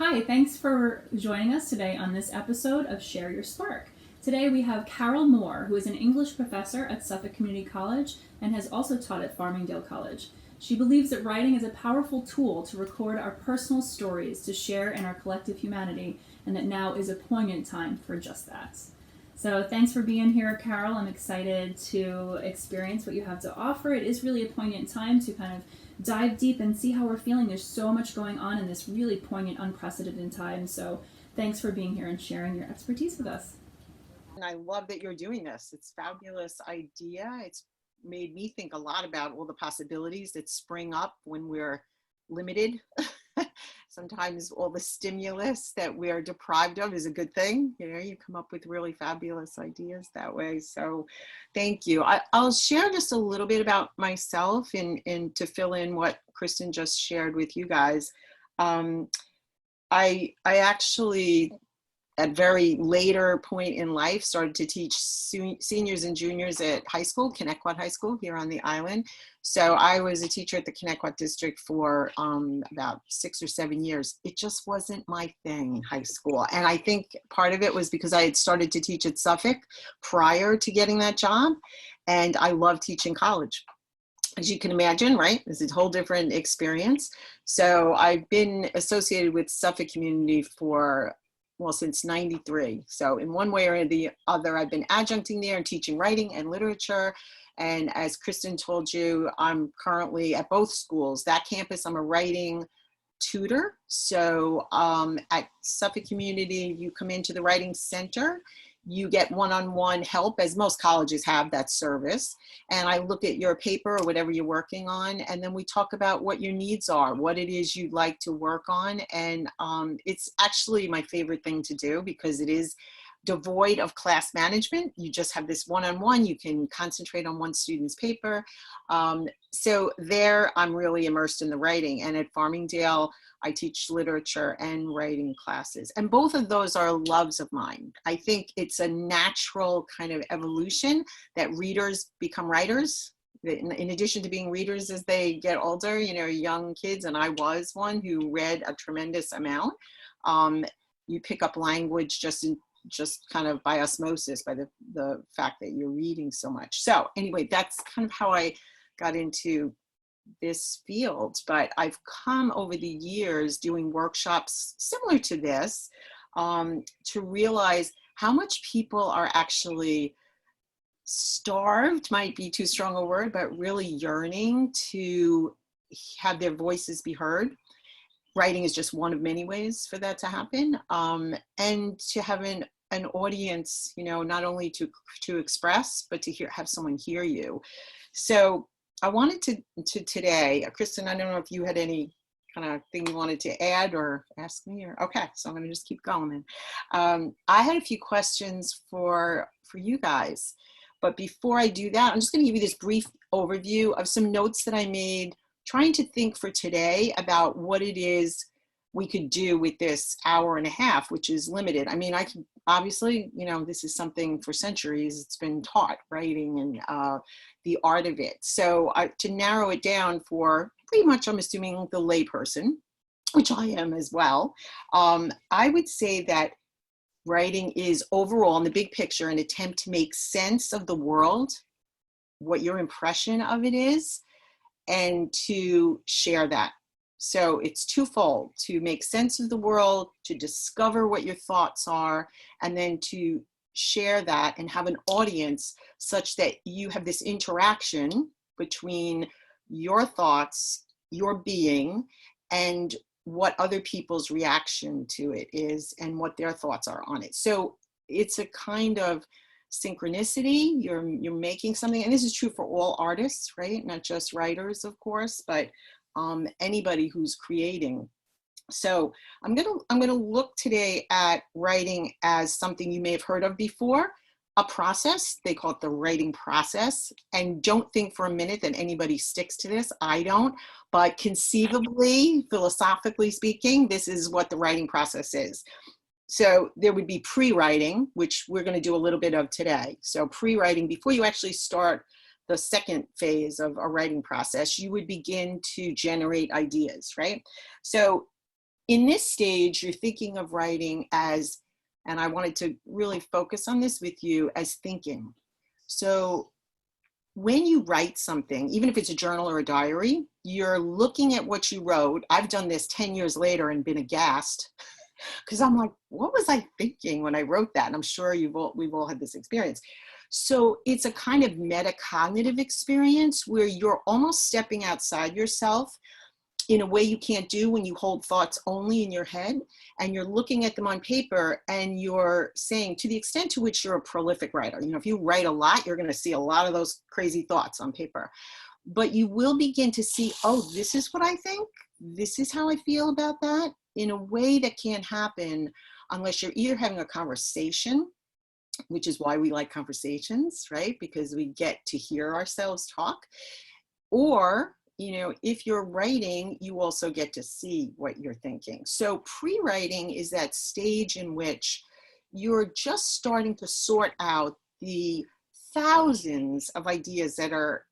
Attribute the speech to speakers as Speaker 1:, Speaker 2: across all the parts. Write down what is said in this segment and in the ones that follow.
Speaker 1: Hi, thanks for joining us today on this episode of Share Your Spark. Today we have Carol Moore, who is an English professor at Suffolk Community College and has also taught at Farmingdale College. She believes that writing is a powerful tool to record our personal stories to share in our collective humanity, and that now is a poignant time for just that. So thanks for being here, Carol. I'm excited to experience what you have to offer. It is really a poignant time to kind of dive deep and see how we're feeling. There's so much going on in this really poignant, unprecedented time. So thanks for being here and sharing your expertise with us.
Speaker 2: And I love that you're doing this. It's a fabulous idea. It's made me think a lot about all the possibilities that spring up when we're limited. Sometimes all the stimulus that we are deprived of is a good thing. You know, you come up with really fabulous ideas that way. So thank you. I'll share just a little bit about myself and to fill in what Kristen just shared with you guys. I actually, at very later point in life, started to teach seniors and juniors at high school, Connecticut High School here on the island. So I was a teacher at the Connecticut district for about 6 or 7 years. It just wasn't my thing in high school. And I think part of it was because I had started to teach at Suffolk prior to getting that job. And I love teaching college. As you can imagine, right? It's a whole different experience. So I've been associated with Suffolk community for since 93. So in one way or the other, I've been adjuncting there and teaching writing and literature. And as Kristen told you, I'm currently at both schools. That campus, I'm a writing tutor. So at Suffolk Community, you come into the Writing Center. You get one-on-one help, as most colleges have that service. And I look at your paper or whatever you're working on, and then we talk about what your needs are, what it is you'd like to work on. And it's actually my favorite thing to do because it is devoid of class management. You just have this one-on-one. You can concentrate on one student's paper. So there, I'm really immersed in the writing. And at Farmingdale, I teach literature and writing classes. And both of those are loves of mine. I think it's a natural kind of evolution that readers become writers. In addition to being readers as they get older, you know, young kids, and I was one who read a tremendous amount. You pick up language just kind of by osmosis, by the fact that you're reading so much. So anyway, that's kind of how I got into this field. But I've come over the years doing workshops similar to this to realize how much people are actually starved, might be too strong a word, but really yearning to have their voices be heard. Writing is just one of many ways for that to happen, and to have an audience, you know, not only to express, but to have someone hear you. So I wanted to today, Kristen, I don't know if you had any kind of thing you wanted to add or ask me, or okay, so I'm going to just keep going. I had a few questions for you guys, but before I do that, I'm just going to give you this brief overview of some notes that I made trying to think for today about what it is we could do with this hour and a half, which is limited. I mean, I can obviously, you know, this is something for centuries it's been taught, writing and the art of it. So to narrow it down for pretty much, I'm assuming, the layperson, which I am as well, I would say that writing is overall, in the big picture, an attempt to make sense of the world, what your impression of it is, and to share that. So it's twofold: to make sense of the world, to discover what your thoughts are, and then to share that and have an audience such that you have this interaction between your thoughts, your being, and what other people's reaction to it is and what their thoughts are on it. So it's a kind of synchronicity. You're making something, and this is true for all artists, right? Not just writers, of course, but anybody who's creating. So I'm gonna look today at writing as something you may have heard of before, a process. They call it the writing process. And don't think for a minute that anybody sticks to this. I don't, but conceivably, philosophically speaking, this is what the writing process is. So there would be pre-writing, which we're going to do a little bit of today. So pre-writing, before you actually start the second phase of a writing process, you would begin to generate ideas, right? So In this stage, you're thinking of writing as, and I wanted to really focus on this with you, as thinking. So when you write something, even if it's a journal or a diary, you're looking at what you wrote. I've done this 10 years later and been aghast because I'm like, what was I thinking when I wrote that? And I'm sure we've all had this experience. So it's a kind of metacognitive experience where you're almost stepping outside yourself in a way you can't do when you hold thoughts only in your head, and you're looking at them on paper and you're saying, to the extent to which you're a prolific writer, if you write a lot, you're going to see a lot of those crazy thoughts on paper, but you will begin to see, oh, this is what I think. This is how I feel about that, in a way that can't happen unless you're either having a conversation, which is why we like conversations, right? Because we get to hear ourselves talk, or if you're writing, you also get to see what you're thinking. So pre-writing is that stage in which you're just starting to sort out the thousands of ideas that are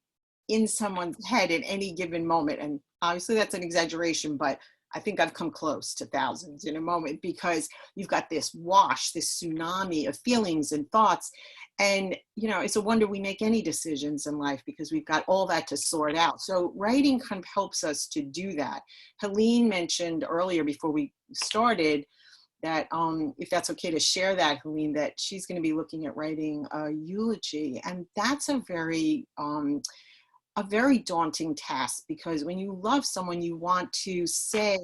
Speaker 2: in someone's head at any given moment. And obviously that's an exaggeration, but I think I've come close to thousands in a moment, because you've got this wash, this tsunami of feelings and thoughts. And, it's a wonder we make any decisions in life, because we've got all that to sort out. So writing kind of helps us to do that. Helene mentioned earlier before we started that, if that's okay to share that, Helene, that she's going to be looking at writing a eulogy. And that's a very daunting task, because when you love someone, you want to say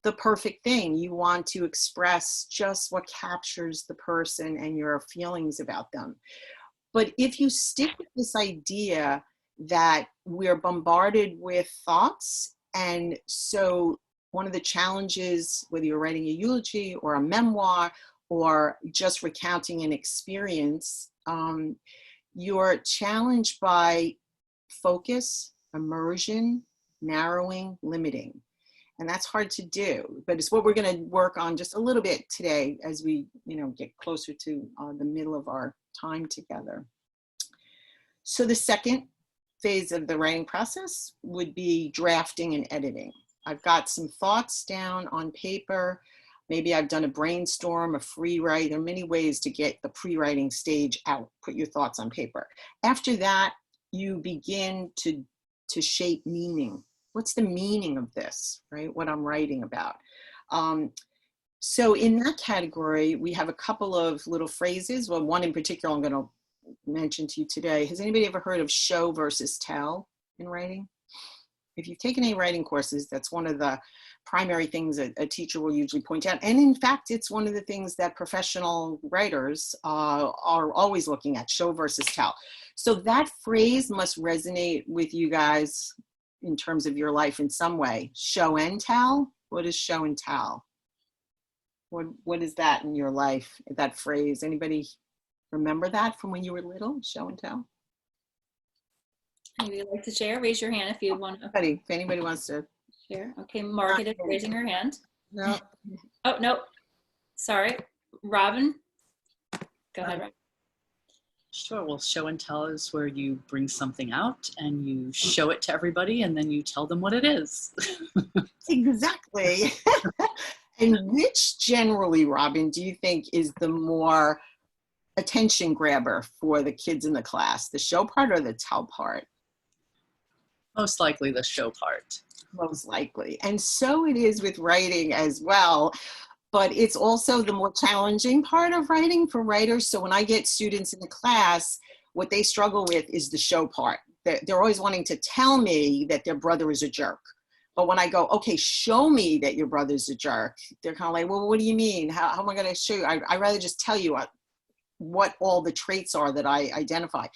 Speaker 2: the perfect thing. You want to express just what captures the person and your feelings about them. But if you stick with this idea that we're bombarded with thoughts, and so one of the challenges, whether you're writing a eulogy or a memoir or just recounting an experience, you're challenged by focus, immersion, narrowing, limiting. And that's hard to do, but it's what we're going to work on just a little bit today as we, get closer to the middle of our time together. So the second phase of the writing process would be drafting and editing. I've got some thoughts down on paper. Maybe I've done a brainstorm, a free write. There are many ways to get the pre-writing stage out, put your thoughts on paper. After that, you begin to shape meaning. What's the meaning of this, right? What I'm writing about. So in that category, we have a couple of little phrases. Well, one in particular I'm going to mention to you today. Has anybody ever heard of show versus tell in writing? If you've taken any writing courses, that's one of the primary things a teacher will usually point out. And in fact, it's one of the things that professional writers are always looking at, show versus tell. So that phrase must resonate with you guys in terms of your life in some way. Show and tell. What is show and tell? What is that in your life, that phrase? Anybody remember that from when you were little, show and tell?
Speaker 1: Maybe you'd like to share? Raise your hand if you want to.
Speaker 2: If anybody wants to
Speaker 1: share. Okay, Margaret is raising her hand.
Speaker 2: No.
Speaker 1: Oh, no. Sorry. Robin? Go ahead, Robin.
Speaker 3: Sure. Well, show and tell is where you bring something out and you show it to everybody and then you tell them what it is.
Speaker 2: Exactly. And which generally, Robin, do you think is the more attention grabber for the kids in the class, the show part or the tell part?
Speaker 3: Most likely the show part.
Speaker 2: Most likely. And so it is with writing as well. But it's also the more challenging part of writing for writers. So when I get students in the class, what they struggle with is the show part. They're always wanting to tell me that their brother is a jerk. But when I go, okay, show me that your brother's a jerk, they're kind of like, well, what do you mean? How am I going to show you? I'd rather just tell you what all the traits are that I identify.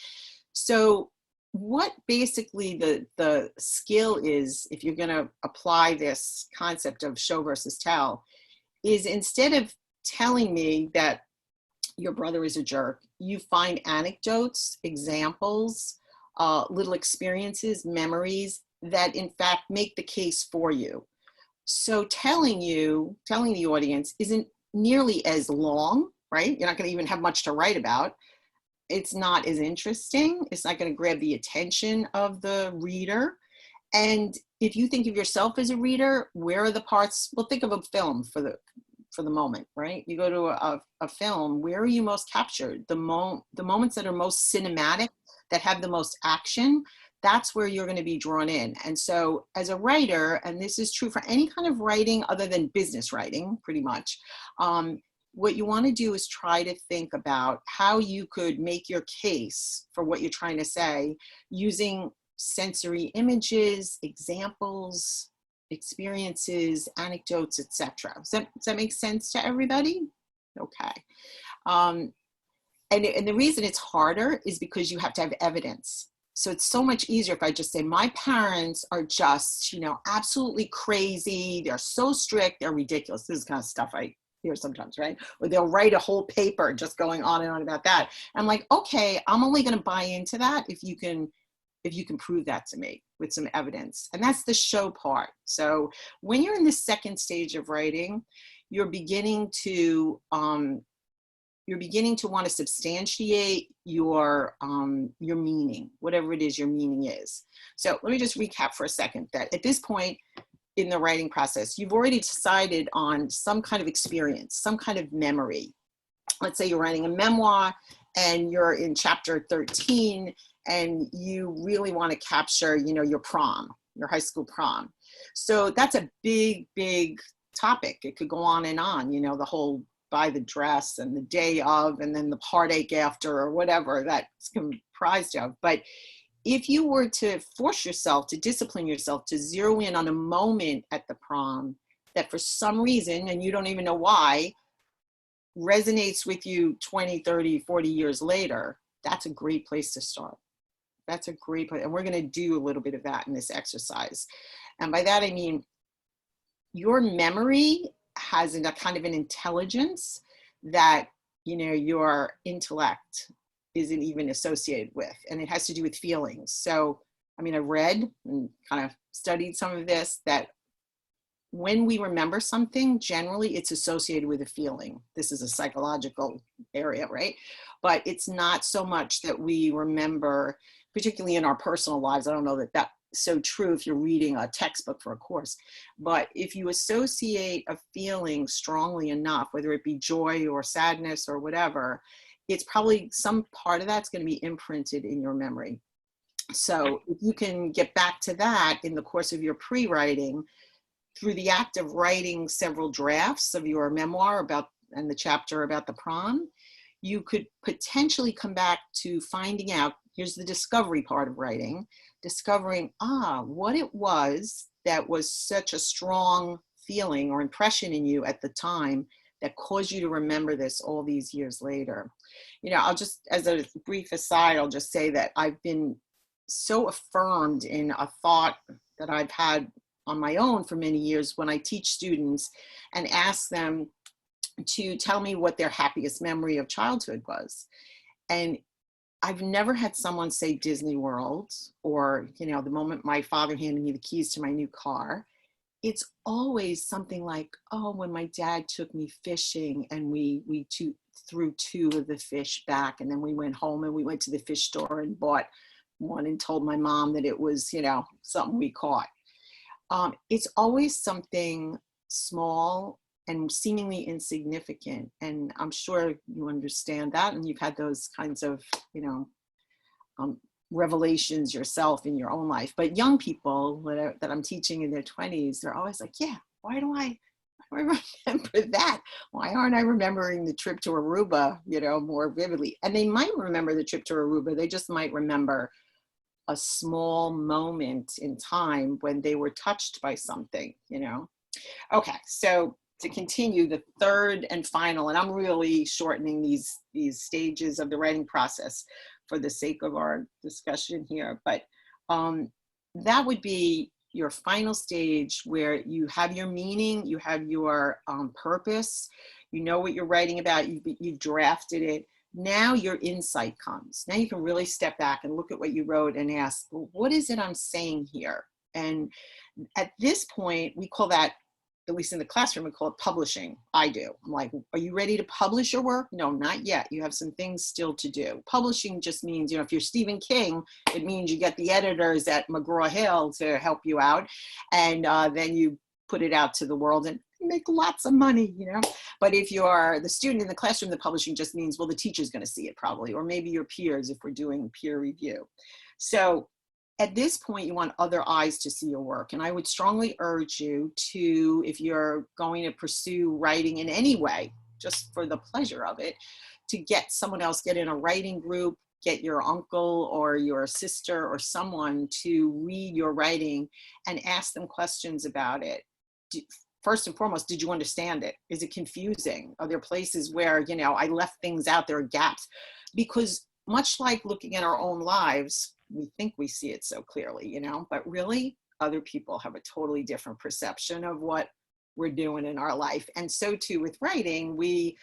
Speaker 2: So what basically the skill is, if you're going to apply this concept of show versus tell, is instead of telling me that your brother is a jerk, you find anecdotes, examples, little experiences, memories that in fact make the case for you. So telling the audience isn't nearly as long, right? You're not going to even have much to write about. It's not as interesting. It's not going to grab the attention of the reader. And if you think of yourself as a reader, where are the parts, well, think of a film for the moment, right? You go to a film, where are you most captured? The moments that are most cinematic, that have the most action, that's where you're going to be drawn in. And so as a writer, and this is true for any kind of writing other than business writing, pretty much, what you want to do is try to think about how you could make your case for what you're trying to say using sensory images, examples, experiences, anecdotes, etc. Does that make sense to everybody? Okay. And the reason it's harder is because you have to have evidence. So it's so much easier if I just say, my parents are just, absolutely crazy. They're so strict. They're ridiculous. This is the kind of stuff I hear sometimes, right? Or they'll write a whole paper just going on and on about that. I'm like, okay, I'm only going to buy into that if you can prove that to me with some evidence. And that's the show part. So when you're in the second stage of writing, you're beginning to want to substantiate your meaning, whatever it is your meaning is. So let me just recap for a second that at this point in the writing process, you've already decided on some kind of experience, some kind of memory. Let's say you're writing a memoir and you're in chapter 13 and you really want to capture, your prom, your high school prom. So that's a big, big topic. It could go on, the whole buy the dress and the day of, and then the heartache after, or whatever that's comprised of. But if you were to force yourself, to discipline yourself, to zero in on a moment at the prom that for some reason, and you don't even know why, resonates with you 20, 30, 40 years later, that's a great place to start. That's a great place. And we're going to do a little bit of that in this exercise. And by that, I mean, your memory has a kind of an intelligence that, your intellect isn't even associated with. And it has to do with feelings. So, I've read and kind of studied some of this, that when we remember something, generally it's associated with a feeling. This is a psychological area, right? But it's not so much that we remember, particularly in our personal lives. I don't know that that's so true if you're reading a textbook for a course, but if you associate a feeling strongly enough, whether it be joy or sadness or whatever, it's probably some part of that's going to be imprinted in your memory. So if you can get back to that in the course of your pre-writing, through the act of writing several drafts of your memoir and the chapter about the prom, you could potentially come back to finding out, here's the discovery part of writing, discovering, what it was that was such a strong feeling or impression in you at the time that caused you to remember this all these years later. I'll just, as a brief aside, I'll just say that I've been so affirmed in a thought that I've had on my own for many years when I teach students and ask them to tell me what their happiest memory of childhood was. And I've never had someone say Disney World or, the moment my father handed me the keys to my new car. It's always something like, when my dad took me fishing and we threw 2 of the fish back, and then we went home and we went to the fish store and bought one and told my mom that it was, something we caught. It's always something small and seemingly insignificant. And I'm sure you understand that. And you've had those kinds of, revelations yourself in your own life. But young people that I'm teaching in their 20s, they're always like, yeah, why do I remember that? Why aren't I remembering the trip to Aruba, more vividly? And they might remember the trip to Aruba. They just might remember a small moment in time when they were touched by something, Okay, so to continue, the third and final, and I'm really shortening these stages of the writing process for the sake of our discussion here, but that would be your final stage where you have your meaning, you have your purpose, you know what you're writing about, you've drafted it. Now your insight comes. Now you can really step back and look at what you wrote and ask, well, what is it I'm saying here? And at this point, we call that at least in the classroom, we call it publishing. I do. I'm like, are you ready to publish your work? No, not yet. You have some things still to do. Publishing just means, if you're Stephen King, it means you get the editors at McGraw-Hill to help you out. And then you put it out to the world and make lots of money, But if you are the student in the classroom, the publishing just means, well, the teacher's going to see it probably, or maybe your peers if we're doing peer review. So at this point, you want other eyes to see your work. And I would strongly urge you to, if you're going to pursue writing in any way, just for the pleasure of it, to get someone else, get in a writing group, get your uncle or your sister or someone to read your writing and ask them questions about it. First and foremost, did you understand it? Is it confusing? Are there places where, I left things out, there are gaps? Because much like looking at our own lives, we think we see it so clearly, but really other people have a totally different perception of what we're doing in our life. And so too with writing, we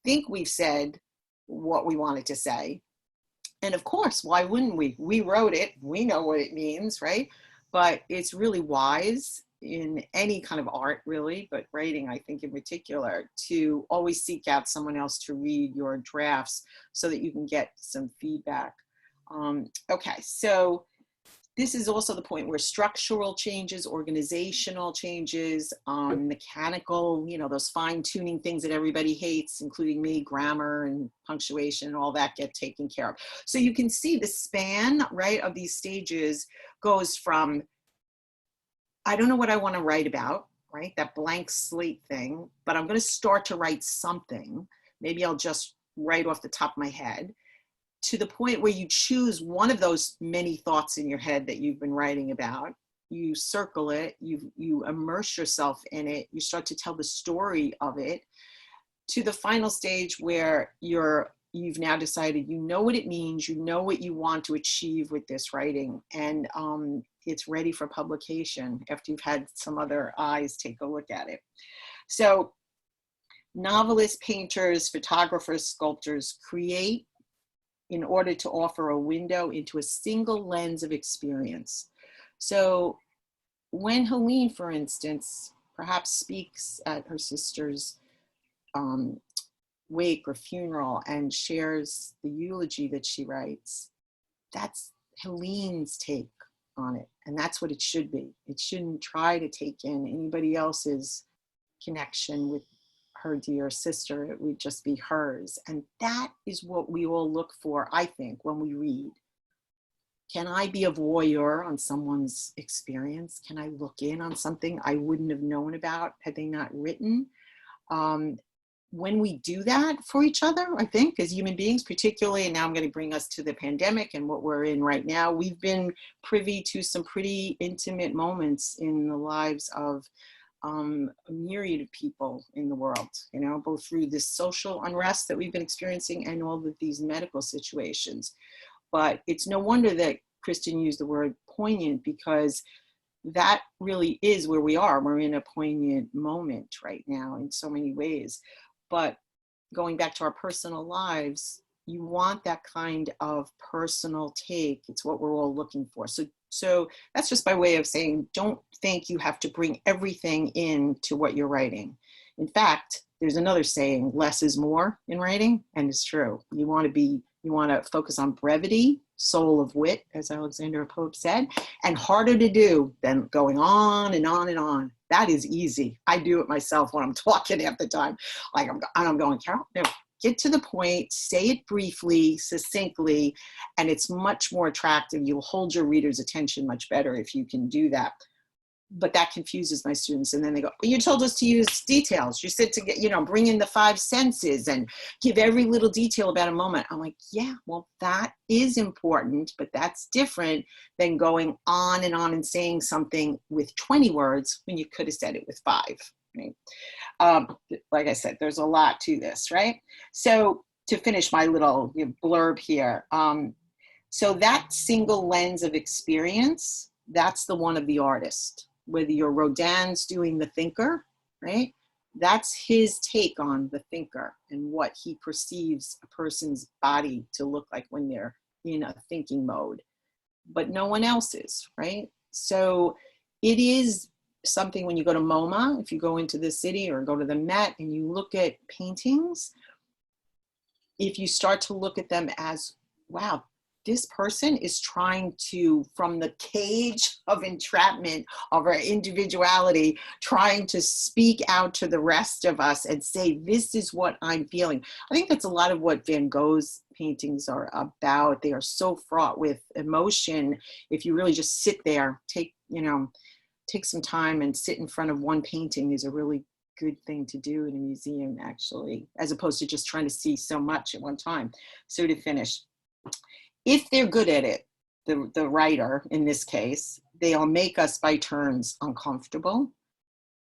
Speaker 2: think we've said what we wanted to say. And of course, why wouldn't we? We wrote it, we know what it means, right? But it's really wise in any kind of art, really, but writing, I think in particular, to always seek out someone else to read your drafts so that you can get some feedback. Okay, so this is also the point where structural changes, organizational changes, mechanical, those fine-tuning things that everybody hates, including me, grammar and punctuation and all that, get taken care of. So you can see the span, right, of these stages goes from, I don't know what I want to write about, right, that blank slate thing, but I'm going to start to write something. Maybe I'll just write off the top of my head, to the point where you choose one of those many thoughts in your head that you've been writing about, you circle it, you immerse yourself in it, you start to tell the story of it, to the final stage where you've now decided you know what it means, you know what you want to achieve with this writing, and it's ready for publication after you've had some other eyes take a look at it. So novelists, painters, photographers, sculptors create in order to offer a window into a single lens of experience. So when Helene, for instance, perhaps speaks at her sister's wake or funeral and shares the eulogy that she writes, that's Helene's take on it. And that's what it should be. It shouldn't try to take in anybody else's connection with her dear sister. It would just be hers. And that is what we all look for, I think, when we read. Can I be a voyeur on someone's experience? Can I look in on something I wouldn't have known about had they not written? When we do that for each other, I think, as human beings, particularly, and now I'm going to bring us to the pandemic and what we're in right now, we've been privy to some pretty intimate moments in the lives of a myriad of people in the world, both through this social unrest that we've been experiencing and all of these medical situations. But it's no wonder that Kristen used the word poignant, because that really is where we are. We're in a poignant moment right now in so many ways. But going back to our personal lives, you want that kind of personal take. It's what we're all looking for. So that's just by way of saying, don't think you have to bring everything into what you're writing. In fact, there's another saying, less is more in writing, and it's true. You want to focus on brevity, soul of wit, as Alexander Pope said, and harder to do than going on and on and on. That is easy. I do it myself when I'm talking half the time. Like I'm going, Carol, no, get to the point, say it briefly, succinctly, and it's much more attractive. You'll hold your reader's attention much better if you can do that. But that confuses my students. And then they go, you told us to use details. You said to get, bring in the 5 senses and give every little detail about a moment. I'm like, yeah, well, that is important, but that's different than going on and saying something with 20 words when you could have said it with 5. Right? Like I said, there's a lot to this, right? So to finish my little blurb here, so that single lens of experience, that's the one of the artist. Whether you're Rodin's doing the thinker, right? That's his take on the thinker and what he perceives a person's body to look like when they're in a thinking mode, but no one else's, right? So it is something when you go to MoMA, if you go into the city or go to the Met and you look at paintings, if you start to look at them as, wow, this person is trying to, from the cage of entrapment of our individuality, trying to speak out to the rest of us and say, this is what I'm feeling. I think that's a lot of what Van Gogh's paintings are about. They are so fraught with emotion. If you really just sit there, take some time and sit in front of one painting is a really good thing to do in a museum, actually, as opposed to just trying to see so much at one time. So to finish, if they're good at it, the writer in this case, they'll make us by turns uncomfortable,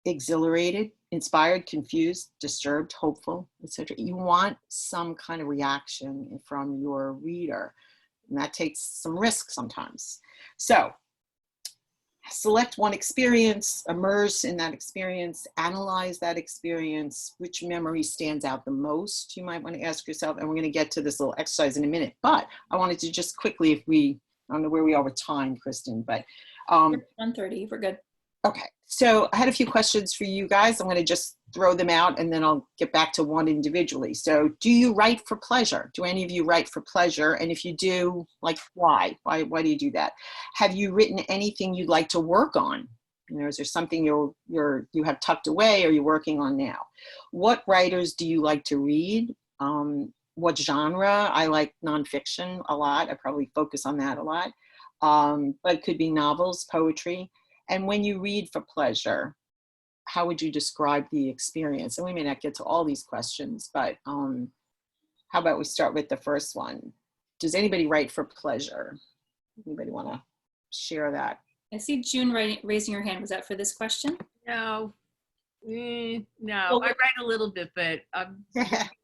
Speaker 2: exhilarated, inspired, confused, disturbed, hopeful, etc. You want some kind of reaction from your reader, and that takes some risk sometimes. So select one experience, immerse in that experience, analyze that experience, which memory stands out the most, you might want to ask yourself, and we're going to get to this little exercise in a minute, but I wanted to just quickly, I don't know where we are with time, Kristen, but
Speaker 1: 1:30, we're good.
Speaker 2: Okay, so I had a few questions for you guys. I'm going to just throw them out and then I'll get back to one individually. So do you write for pleasure? Do any of you write for pleasure? And if you do, like, why? Why do you do that? Have you written anything you'd like to work on? Is there something you have tucked away or you're working on now? What writers do you like to read? What genre? I like nonfiction a lot. I probably focus on that a lot. But it could be novels, poetry. And when you read for pleasure, how would you describe the experience? And we may not get to all these questions, but how about we start with the first one? Does anybody write for pleasure? Anybody want to share that?
Speaker 1: I see June raising her hand. Was that for this question?
Speaker 4: No. No, I write a little bit, but I'm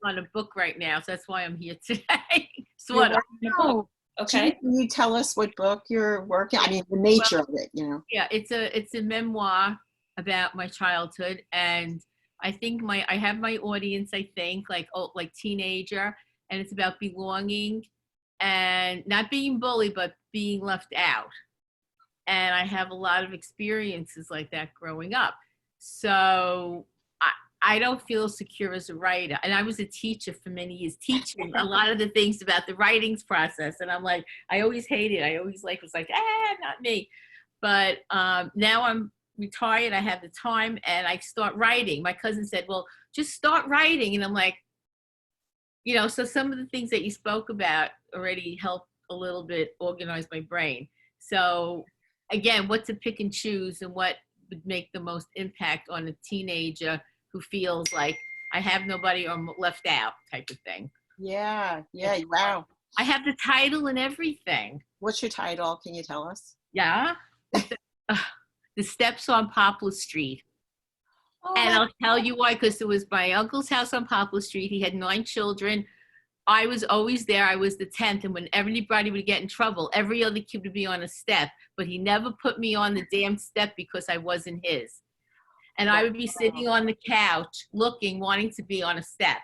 Speaker 4: on a book right now, so that's why I'm here today. Sort of.
Speaker 2: Oh,
Speaker 1: okay.
Speaker 2: Can you tell us what book you're working? I mean, the nature of it,
Speaker 4: Yeah, it's a memoir about my childhood, and I think I have my audience, I think, like teenager, and it's about belonging and not being bullied, but being left out. And I have a lot of experiences like that growing up. So I don't feel secure as a writer. And I was a teacher for many years, teaching a lot of the things about the writings process. And I'm like, I always hated it. I always was like, not me. But now I'm retired. I have the time and I start writing. My cousin said, well, just start writing. And I'm like, so some of the things that you spoke about already helped a little bit organize my brain. So again, what to pick and choose and what would make the most impact on a teenager who feels like I have nobody or I'm left out type of thing.
Speaker 2: Yeah, wow.
Speaker 4: I have the title and everything.
Speaker 2: What's your title? Can you tell us?
Speaker 4: Yeah. The Steps on Poplar Street.
Speaker 2: Oh,
Speaker 4: and I'll tell you why, because it was my uncle's house on Poplar Street. He had 9 children. I was always there. I was the 10th. And when everybody would get in trouble, every other kid would be on a step. But he never put me on the damn step because I wasn't his. And I would be sitting on the couch looking, wanting to be on a step.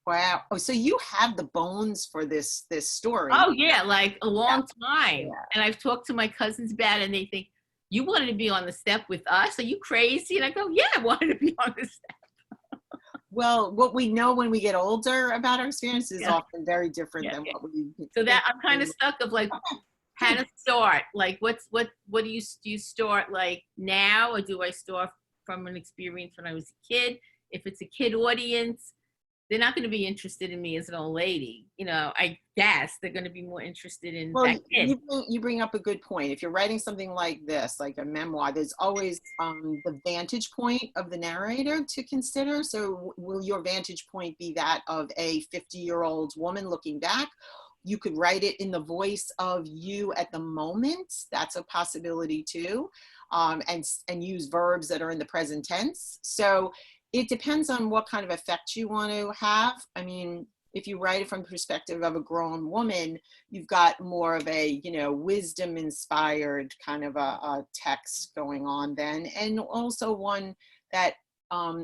Speaker 2: Wow. Oh, so you have the bones for this story.
Speaker 4: Oh, yeah, like a long time.
Speaker 2: Yeah.
Speaker 4: And I've talked to my cousins about it, and they think, you wanted to be on the step with us? Are you crazy? And I go, yeah, I wanted to be on the step.
Speaker 2: Well, what we know when we get older about our experiences is often very different than what we.
Speaker 4: So that I'm kind of stuck of like how to start. Like, what do you start like now, or do I start from an experience when I was a kid? If it's a kid audience, they're not going to be interested in me as an old lady. I guess they're going to be more interested in that kid.
Speaker 2: You bring up a good point. If you're writing something like this, like a memoir, there's always the vantage point of the narrator to consider. So will your vantage point be that of a 50-year-old woman looking back? You could write it in the voice of you at the moment. That's a possibility too. And use verbs that are in the present tense. So it depends on what kind of effect you want to have. I mean, if you write it from the perspective of a grown woman, you've got more of a, wisdom inspired kind of a text going on then. And also one that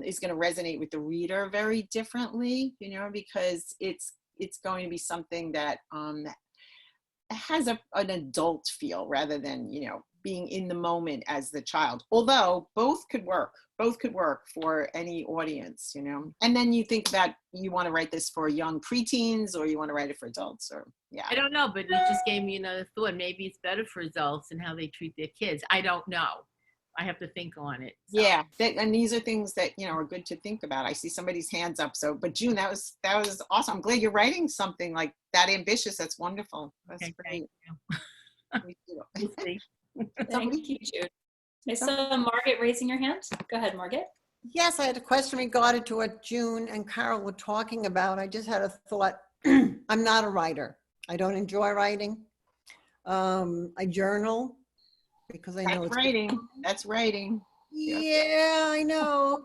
Speaker 2: is going to resonate with the reader very differently, because it's going to be something that has an adult feel rather than, being in the moment as the child. Although both could work for any audience, And then you think that you want to write this for young preteens or you want to write it for adults, or yeah.
Speaker 4: I don't know, but it just gave me another thought. Maybe it's better for adults and how they treat their kids. I don't know. I have to think on it. So.
Speaker 2: Yeah, and these are things that are good to think about. I see somebody's hands up. So, but June, that was awesome. I'm glad you're writing something like that ambitious. That's wonderful. That's
Speaker 4: Okay,
Speaker 2: great.
Speaker 4: thank you. We'll see.
Speaker 1: Thank you, Jude. I saw Margaret raising your hand. Go ahead, Margaret.
Speaker 5: Yes, I had a question regarding to what June and Carol were talking about. I just had a thought. I'm not a writer. I don't enjoy writing. I journal because I know it's
Speaker 2: writing. That's writing.
Speaker 5: Yeah, I know.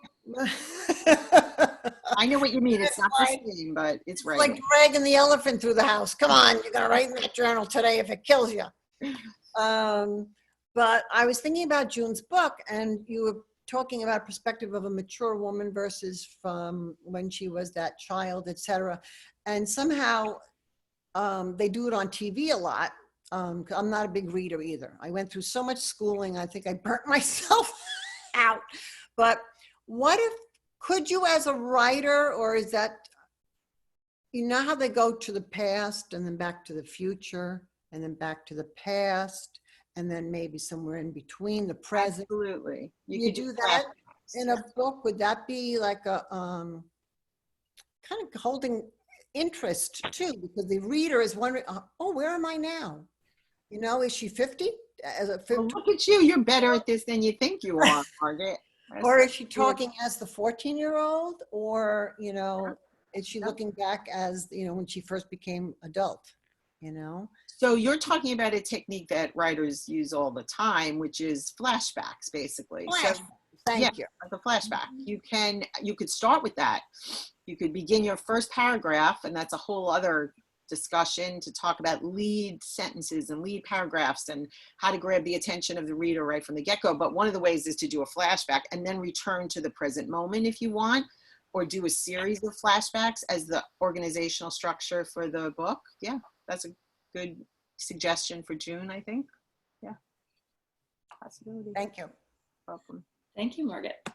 Speaker 2: I know what you mean. It's not the same, but it's writing.
Speaker 5: Like dragging the elephant through the house. Come on, you're gonna write in that journal today if it kills you. But I was thinking about June's book, and you were talking about perspective of a mature woman versus from when she was that child, etc. And somehow they do it on TV a lot. I'm not a big reader either. I went through so much schooling, I think I burnt myself out. But what if, could you as a writer, or is that, how they go to the past and then back to the future and then back to the past and then maybe somewhere in between the present?
Speaker 2: Absolutely.
Speaker 5: You could do that in a book. Would that be like a kind of holding interest too? Because the reader is wondering, oh, where am I now? Is she 50? As a 50?
Speaker 2: Well, look at you. You're better at this than you think you are, Margaret.
Speaker 5: Or is she talking as the 14-year-old? Or, is she looking back as, when she first became adult,
Speaker 2: So you're talking about a technique that writers use all the time, which is flashbacks, basically.
Speaker 5: Thank you.
Speaker 2: Like a flashback. You could start with that. You could begin your first paragraph, and that's a whole other discussion to talk about lead sentences and lead paragraphs and how to grab the attention of the reader right from the get-go. But one of the ways is to do a flashback and then return to the present moment if you want, or do a series of flashbacks as the organizational structure for the book. Yeah, that's a good suggestion for June, I think. Yeah, possibility.
Speaker 5: Thank you.
Speaker 2: Welcome.
Speaker 1: Thank you, Margaret.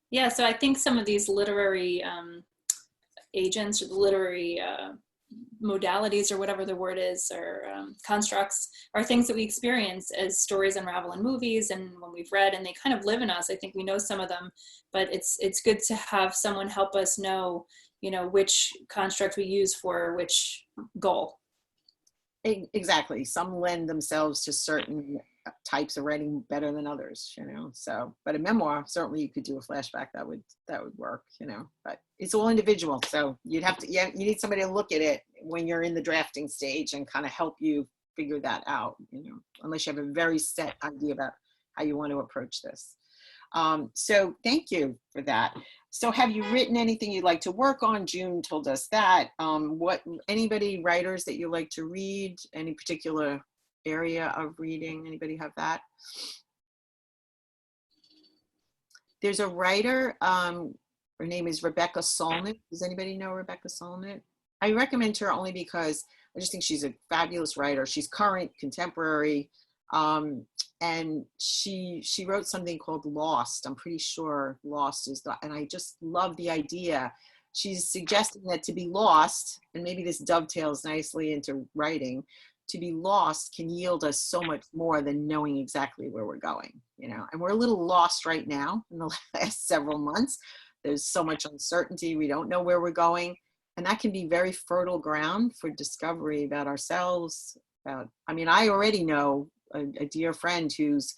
Speaker 1: Yeah, so I think some of these literary agents, or the literary modalities, or whatever the word is, or constructs, are things that we experience as stories unravel in movies and when we've read, and they kind of live in us. I think we know some of them, but it's good to have someone help us know, which construct we use for which goal.
Speaker 2: Exactly. Some lend themselves to certain types of writing better than others, so, but a memoir, certainly you could do a flashback that would work, but it's all individual. So you need somebody to look at it when you're in the drafting stage and kind of help you figure that out, unless you have a very set idea about how you want to approach this. So thank you for that. So have you written anything you'd like to work on? June told us that. Writers that you like to read, any particular area of reading? Anybody have that? There's a writer, her name is Rebecca Solnit. Does anybody know Rebecca Solnit? I recommend her only because I just think she's a fabulous writer. She's current, contemporary, and she wrote something called Lost. I'm pretty sure Lost is and I just love the idea. She's suggesting that to be lost, and maybe this dovetails nicely into writing, to be lost can yield us so much more than knowing exactly where we're going, and we're a little lost right now in the last several months. There's so much uncertainty. We don't know where we're going. And that can be very fertile ground for discovery about ourselves. I already know a dear friend who's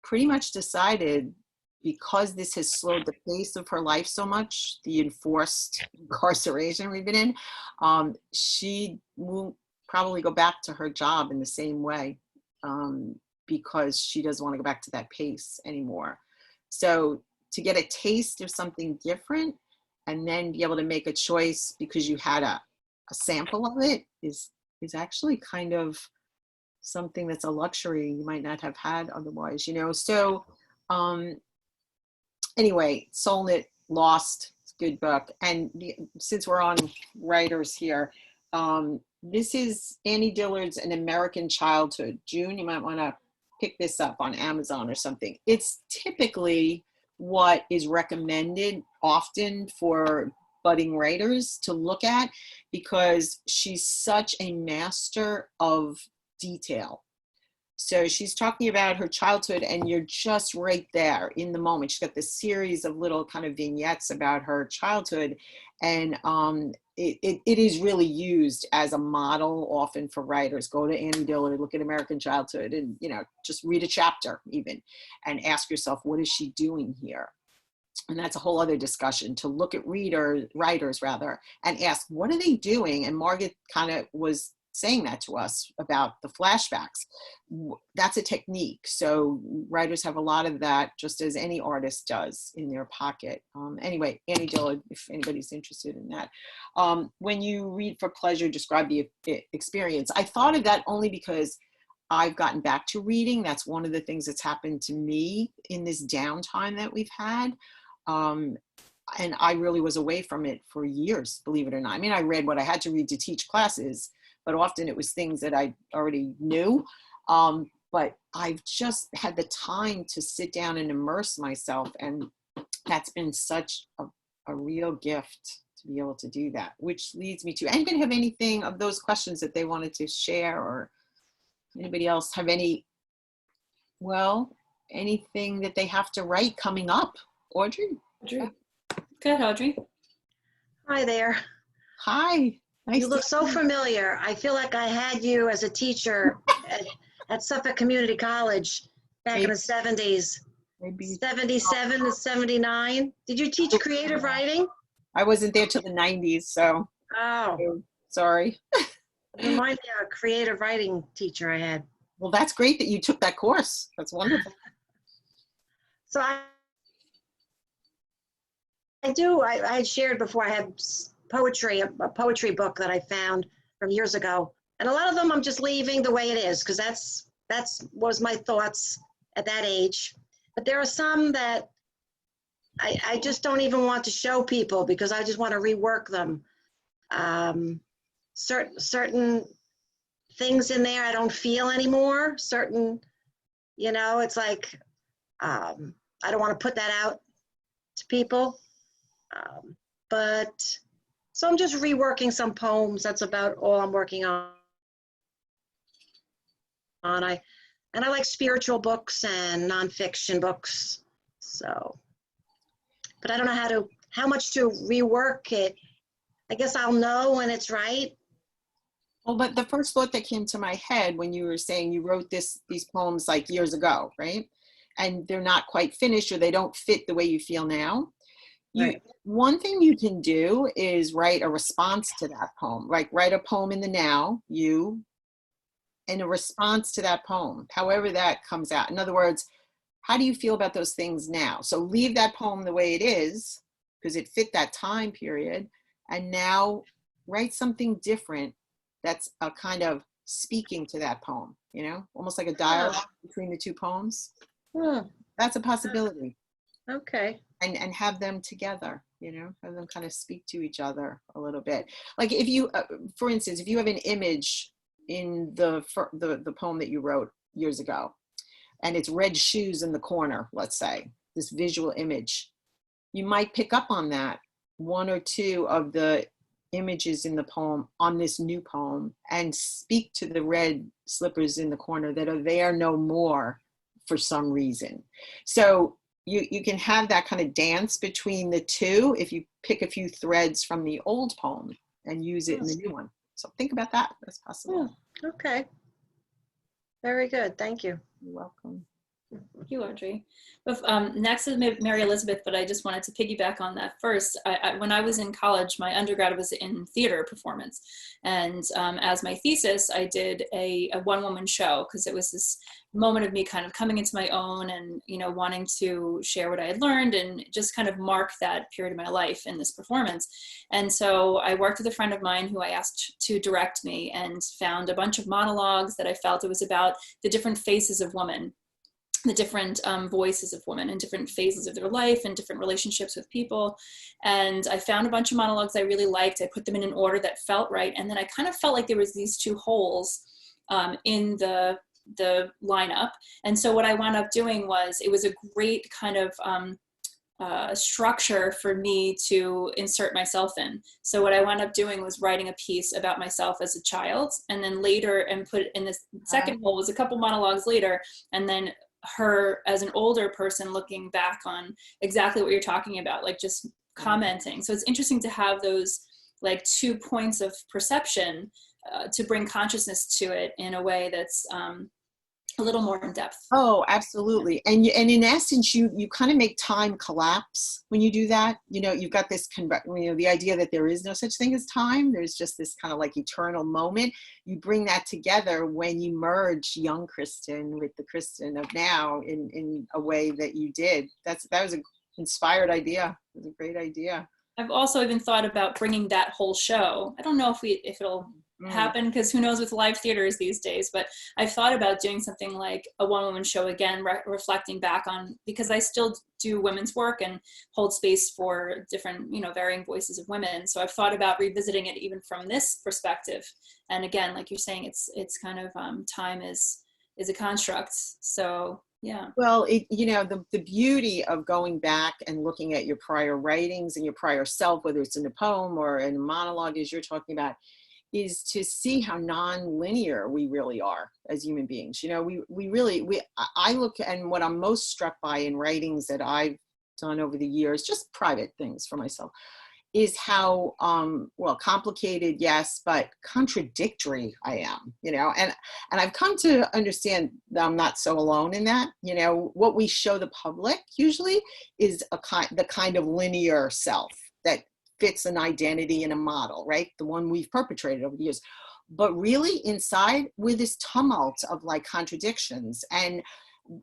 Speaker 2: pretty much decided, because this has slowed the pace of her life so much, the enforced incarceration we've been in, she won't probably go back to her job in the same way, because she doesn't want to go back to that pace anymore. So to get a taste of something different and then be able to make a choice because you had a sample of it is actually kind of something that's a luxury you might not have had otherwise, So anyway, Solnit, Lost, good book. And since we're on writers here, This is Annie Dillard's An American Childhood. June, you might want to pick this up on Amazon or something. It's typically what is recommended often for budding writers to look at, because she's such a master of detail. So she's talking about her childhood, and you're just right there in the moment. She's got this series of little kind of vignettes about her childhood, and it is really used as a model often for writers. Go to Annie Dillard, look at American Childhood, and just read a chapter even, and ask yourself, what is she doing here? And that's a whole other discussion, to look at writers rather, and ask, what are they doing? And Margaret kind of was saying that to us about the flashbacks. That's a technique. So writers have a lot of that, just as any artist does, in their pocket. Anyway, Annie Dillard, if anybody's interested in that. When you read for pleasure, describe the experience. I thought of that only because I've gotten back to reading. That's one of the things that's happened to me in this downtime that we've had. And I really was away from it for years, believe it or not. I mean, I read what I had to read to teach classes, but often it was things that I already knew. But I've just had the time to sit down and immerse myself. And that's been such a real gift to be able to do that, which leads me to, anybody have anything of those questions that they wanted to share, or anybody else have anything that they have to write coming up? Audrey?
Speaker 1: Go ahead, Audrey.
Speaker 6: Hi there.
Speaker 2: Hi. Nice
Speaker 6: You look
Speaker 2: to
Speaker 6: so
Speaker 2: see you.
Speaker 6: familiar. I feel like I had you as a teacher at Suffolk Community College back in the 70s.
Speaker 2: Maybe
Speaker 6: 77 to 79. Did you teach creative writing?
Speaker 2: I wasn't there till the 90s, so
Speaker 6: Oh,
Speaker 2: sorry.
Speaker 6: remind me of a creative writing teacher I had.
Speaker 2: Well, that's great that you took that course. That's wonderful.
Speaker 6: So I had shared before, I had poetry, a poetry book that I found from years ago. And a lot of them I'm just leaving the way it is, because that's was my thoughts at that age. But there are some that I just don't even want to show people, because I just want to rework them. Certain things in there I don't feel anymore. Certain, it's like, I don't want to put that out to people. So I'm just reworking some poems. That's about all I'm working on. I like spiritual books and nonfiction books. So, but I don't know how much to rework it. I guess I'll know when it's right.
Speaker 2: Well, but the first thought that came to my head when you were saying you wrote these poems like years ago, right? And they're not quite finished, or they don't fit the way you feel now.
Speaker 6: Right.
Speaker 2: One thing you can do is write a response to that poem. Like write a poem in the now, and a response to that poem, however that comes out. In other words, how do you feel about those things now? So leave that poem the way it is, because it fit that time period, and now write something different that's a kind of speaking to that poem, almost like a dialogue between the two poems. That's a possibility.
Speaker 6: Okay.
Speaker 2: And have them together, have them kind of speak to each other a little bit. Like if you, for instance, if you have an image in the poem that you wrote years ago, and it's red shoes in the corner, let's say, this visual image, you might pick up on that, one or two of the images in the poem on this new poem, and speak to the red slippers in the corner that are there no more for some reason. So you can have that kind of dance between the two if you pick a few threads from the old poem and use it in the new one. So think about that. That's possible.
Speaker 6: Okay. Very good. Thank you.
Speaker 2: You're welcome.
Speaker 1: Thank you, Audrey. Next is Mary Elizabeth, but I just wanted to piggyback on that first. When I was in college, my undergrad was in theater performance. And as my thesis, I did a one-woman show, because it was this moment of me kind of coming into my own and, wanting to share what I had learned and just kind of mark that period of my life in this performance. And so I worked with a friend of mine who I asked to direct me, and found a bunch of monologues that I felt it was about the different faces of women. the different voices of women in different phases of their life and different relationships with people. And I found a bunch of monologues I really liked. I put them in an order that felt right. And then I kind of felt like there was these two holes in the lineup. And so what I wound up doing was, it was a great kind of structure for me to insert myself in. So what I wound up doing was writing a piece about myself as a child, and then later, and put in this second hole was a couple monologues later, and then her as an older person looking back on exactly what you're talking about, like just commenting. So it's interesting to have those like 2 points of perception to bring consciousness to it in a way that's a little more in depth.
Speaker 2: Oh, absolutely. And in essence, you kind of make time collapse when you do that. You know, you've got this, the idea that there is no such thing as time. There's just this kind of like eternal moment. You bring that together when you merge young Kristen with the Kristen of now in a way that you did. That was an inspired idea. It was a great idea.
Speaker 1: I've also even thought about bringing that whole show. I don't know if it'll happen, because who knows with live theaters these days, but I've thought about doing something like a one-woman show again, reflecting back on, because I still do women's work and hold space for different, varying voices of women. So I've thought about revisiting it even from this perspective. And again, like you're saying, it's kind of time is a construct. So yeah.
Speaker 2: Well, the beauty of going back and looking at your prior writings and your prior self, whether it's in a poem or in a monologue, as you're talking about, is to see how non-linear we really are as human beings. I look, and what I'm most struck by in writings that I've done over the years, just private things for myself, is how, complicated, yes, but contradictory I am, and I've come to understand that I'm not so alone in that. What we show the public usually is the kind of linear self that fits an identity and a model, right? The one we've perpetrated over the years. But really inside, we're this tumult of like contradictions. And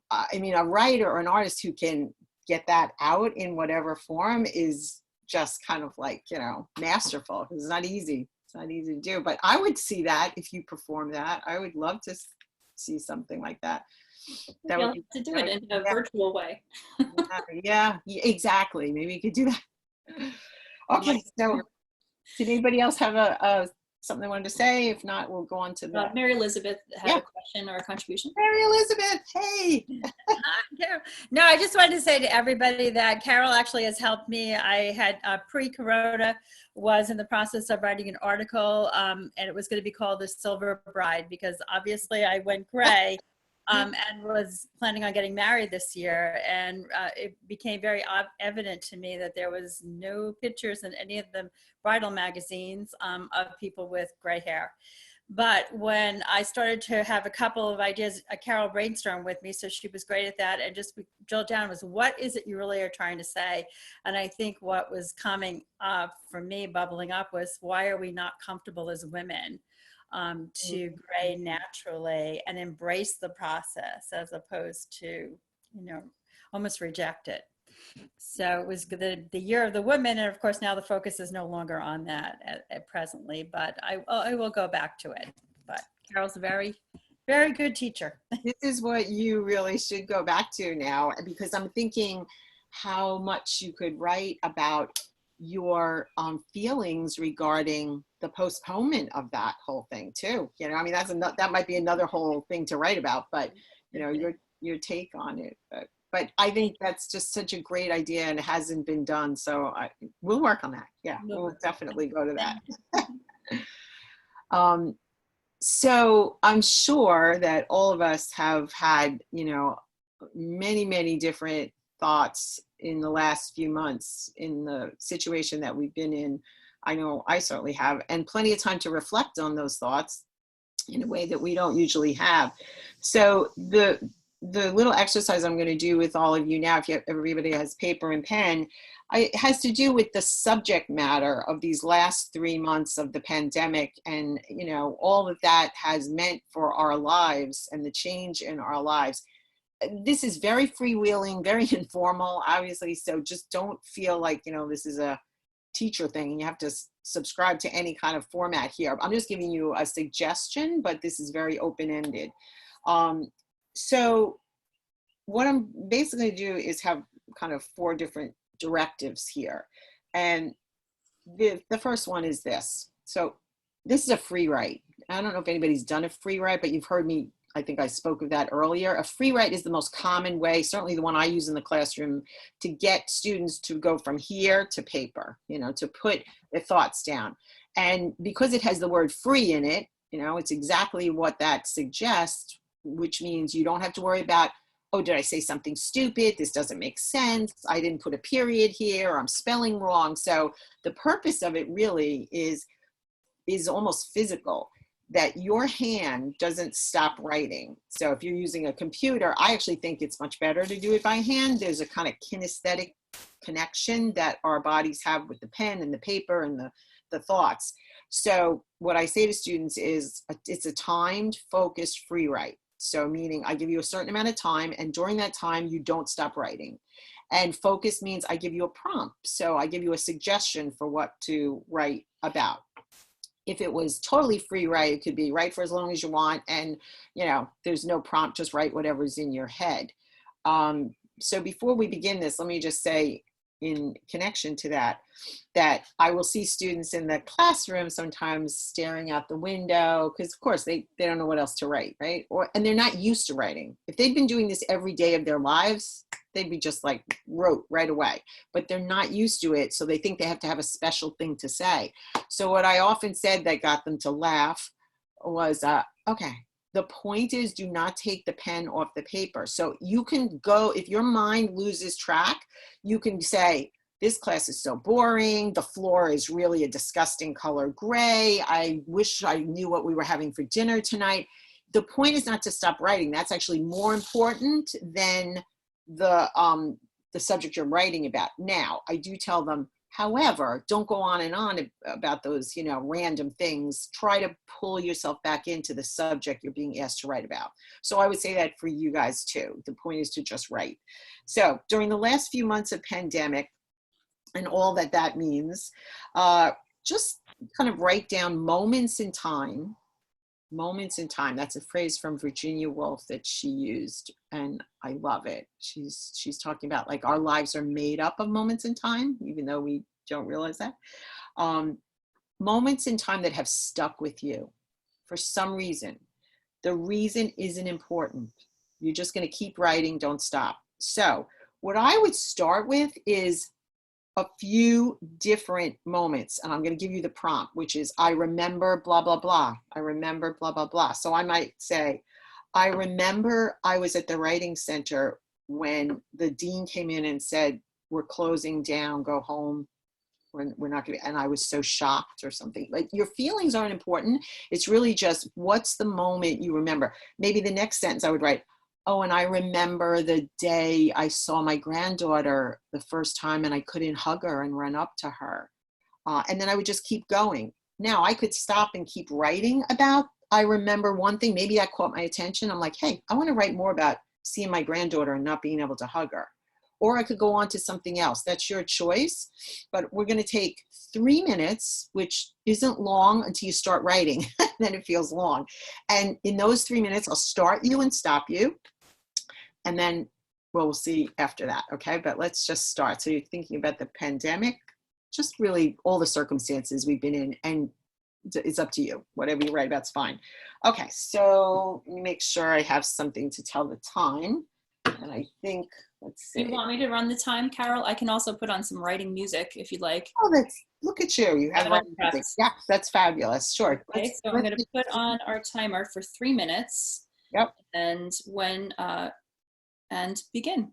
Speaker 2: a writer or an artist who can get that out in whatever form is just kind of like, masterful. It's not easy. It's not easy to do. But I would see that if you perform that. I would love to see something like that. That would be,
Speaker 1: to do it in a virtual way.
Speaker 2: yeah, exactly. Maybe you could do that. Okay, so did anybody else have something they wanted to say? If not, we'll go on to the
Speaker 1: Mary Elizabeth had a question or a contribution.
Speaker 2: Mary Elizabeth, hey.
Speaker 7: No, I just wanted to say to everybody that Carol actually has helped me. I had pre-corona was in the process of writing an article, and it was going to be called The Silver Bride, because obviously I went gray. And was planning on getting married this year, and it became very evident to me that there was no pictures in any of the bridal magazines of people with gray hair. But when I started to have a couple of ideas, Carol brainstormed with me, so she was great at that, and just drilled down was, what is it you really are trying to say? And I think what was coming up for me, bubbling up, was, why are we not comfortable as women to gray naturally and embrace the process, as opposed to, almost reject it. So it was the year of the women, and of course now the focus is no longer on that at presently, but I will go back to it. But Carol's a very, very good teacher.
Speaker 2: This is what you really should go back to now, because I'm thinking how much you could write about your feelings regarding the postponement of that whole thing too. That might be another whole thing to write about, but your take on it. But I think that's just such a great idea, and it hasn't been done. So we'll work on that. Yeah, we'll definitely go to that. So I'm sure that all of us have had, many, many different thoughts in the last few months in the situation that we've been in. I know I certainly have, and plenty of time to reflect on those thoughts in a way that we don't usually have. So the little exercise I'm going to do with all of you now, if everybody has paper and pen, it has to do with the subject matter of these last 3 months of the pandemic, and all that has meant for our lives and the change in our lives. This is very freewheeling, very informal, obviously, so just don't feel like, this is a teacher thing and you have to subscribe to any kind of format here. I'm just giving you a suggestion, but this is very open-ended. So what I'm basically going to do is have kind of 4 different directives here. And the first one is this. So this is a free write. I don't know if anybody's done a free write, but you've heard me, I think I spoke of that earlier. A free write is the most common way, certainly the one I use in the classroom, to get students to go from here to paper, you know, to put their thoughts down. And because it has the word free in it, you know, it's exactly what that suggests, which means you don't have to worry about, oh, did I say something stupid? This doesn't make sense. I didn't put a period here, or I'm spelling wrong. So the purpose of it really is almost physical, that your hand doesn't stop writing. So if you're using a computer, I actually think it's much better to do it by hand. There's a kind of kinesthetic connection that our bodies have with the pen and the paper and the thoughts. So what I say to students is it's a timed, focused free write. So meaning I give you a certain amount of time, and during that time, you don't stop writing. And focus means I give you a prompt. So I give you a suggestion for what to write about. If it was totally free write, it could be write for as long as you want, and you know, there's no prompt, just write whatever's in your head. So before we begin this, let me just say, in connection to that, that I will see students in the classroom sometimes staring out the window, because of course they don't know what else to write, right? And they're not used to writing. If they'd been doing this every day of their lives, they'd be just like wrote right away, but they're not used to it. So they think they have to have a special thing to say. So what I often said that got them to laugh was, okay, the point is, do not take the pen off the paper. So you can go, if your mind loses track, you can say, this class is so boring. The floor is really a disgusting color gray. I wish I knew what we were having for dinner tonight. The point is not to stop writing. That's actually more important than the subject you're writing about. Now, I do tell them, however, don't go on and on about those, you know, random things. Try to pull yourself back into the subject you're being asked to write about. So I would say that for you guys too. The point is to just write. So during the last few months of pandemic and all that that means, just kind of write down moments in time. Moments in time. That's a phrase from Virginia Woolf that she used, and I love it. She's talking about like our lives are made up of moments in time, even though we don't realize that. Moments in time that have stuck with you for some reason. The reason isn't important. You're just going to keep writing, don't stop. So what I would start with is a few different moments, and I'm going to give you the prompt, which is, I remember blah, blah, blah. I remember blah, blah, blah. So I might say, I remember I was at the writing center when the dean came in and said, we're closing down, go home. We're not going to, and I was so shocked or something. Like, your feelings aren't important. It's really just, what's the moment you remember? Maybe the next sentence I would write, oh, and I remember the day I saw my granddaughter the first time and I couldn't hug her and run up to her. And then I would just keep going. Now I could stop and keep writing about, I remember one thing, maybe that caught my attention. I'm like, hey, I want to write more about seeing my granddaughter and not being able to hug her. Or I could go on to something else. That's your choice. But we're going to take 3 minutes, which isn't long until you start writing. Then it feels long. And in those 3 minutes, I'll start you and stop you. And then we'll see after that, okay? But let's just start. So you're thinking about the pandemic, just really all the circumstances we've been in, and it's up to you. Whatever you write about is fine. Okay, so let me make sure I have something to tell the time. And I think, let's see.
Speaker 1: You want me to run the time, Carol? I can also put on some writing music if you'd like.
Speaker 2: Oh, look at you. You have writing music. Yeah, that's fabulous. Sure.
Speaker 1: Okay, so I'm going to put on our timer for 3 minutes.
Speaker 2: Yep.
Speaker 1: And when, and begin.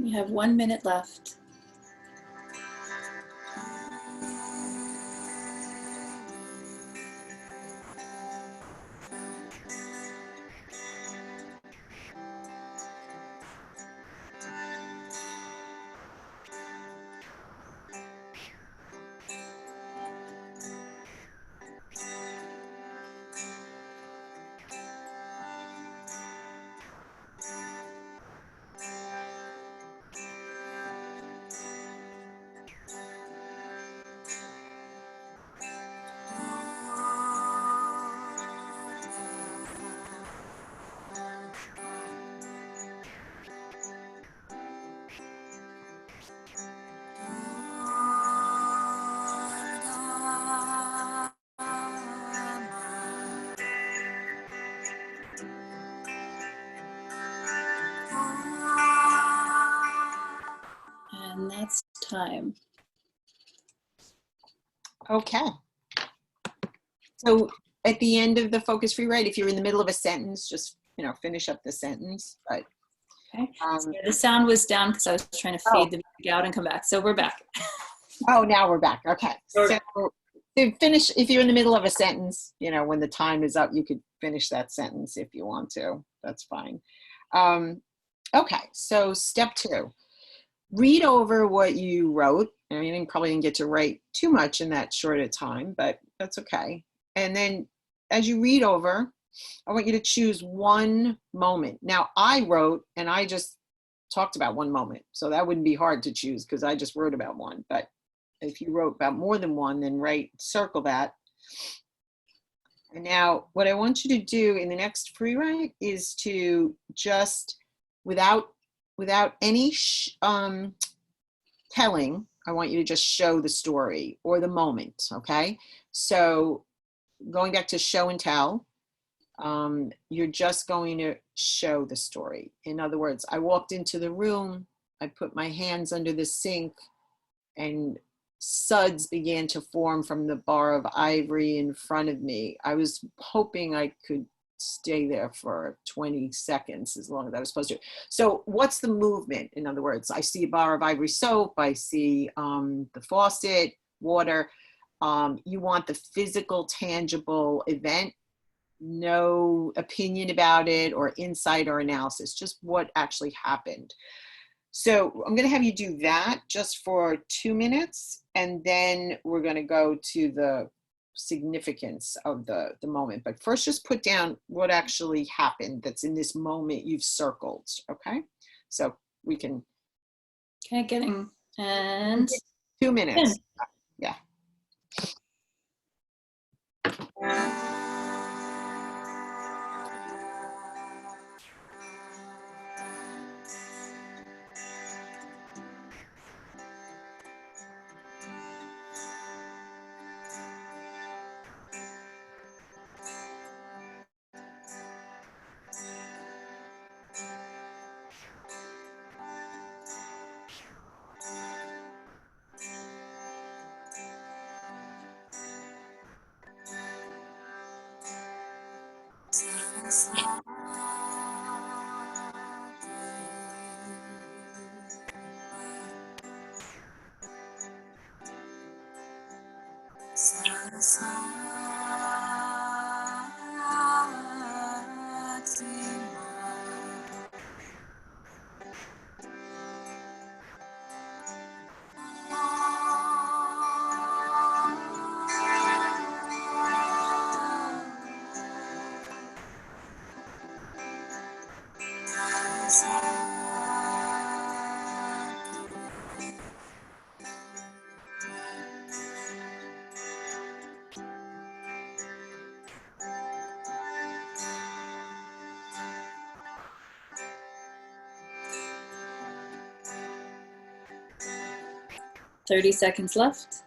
Speaker 1: You have 1 minute left. And that's time.
Speaker 2: Okay. So at the end of the focus free write, if you're in the middle of a sentence, just, finish up the sentence. But
Speaker 1: Okay. So the sound was down because I was trying to fade the music out and come back. So we're back.
Speaker 2: now we're back. Okay. So to finish, if you're in the middle of a sentence, when the time is up, you could finish that sentence if you want to. That's fine. Okay. So step 2. Read over what you wrote. I mean, you probably didn't get to write too much in that short a time, but that's okay. And then as you read over, I want you to choose one moment. Now, I wrote and I just talked about one moment, so that wouldn't be hard to choose because I just wrote about one. But if you wrote about more than one, then circle that. And now what I want you to do in the next free write is to just, without any telling, I want you to just show the story or the moment, okay? So going back to show and tell, you're just going to show the story. In other words, I walked into the room, I put my hands under the sink, and suds began to form from the bar of ivory in front of me. I was hoping I could stay there for 20 seconds as long as I was supposed to. So what's the movement? In other words, I see a bar of ivory soap, I see the faucet, water. You want the physical, tangible event, no opinion about it or insight or analysis, just what actually happened. So I'm going to have you do that just for 2 minutes, and then we're going to go to the significance of the moment. But first, just put down what actually happened that's in this moment you've circled, okay? So we can...
Speaker 1: Okay, getting, and
Speaker 2: 2 minutes. Yeah.
Speaker 1: Thirty seconds left.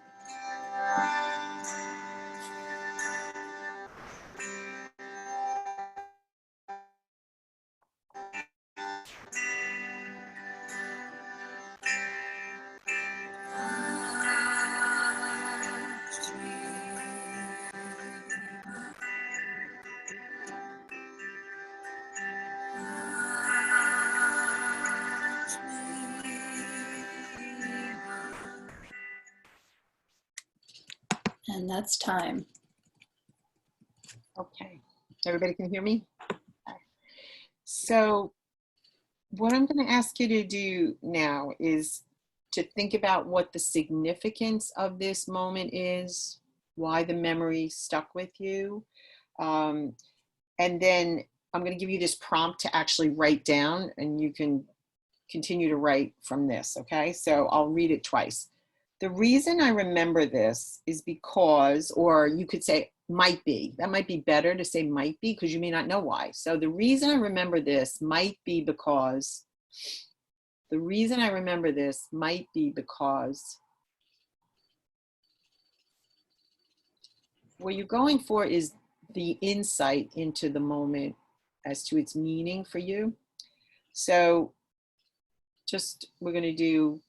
Speaker 1: And that's time.
Speaker 2: Okay, everybody can hear me? Okay. So what I'm going to ask you to do now is to think about what the significance of this moment is, why the memory stuck with you. And then I'm going to give you this prompt to actually write down, and you can continue to write from this, okay? So I'll read it twice. The reason I remember this is because, or you could say might be. That might be better to say might be because you may not know why. So the reason I remember this might be because, the reason I remember this might be because, what you're going for is the insight into the moment as to its meaning for you. So just, we're going to do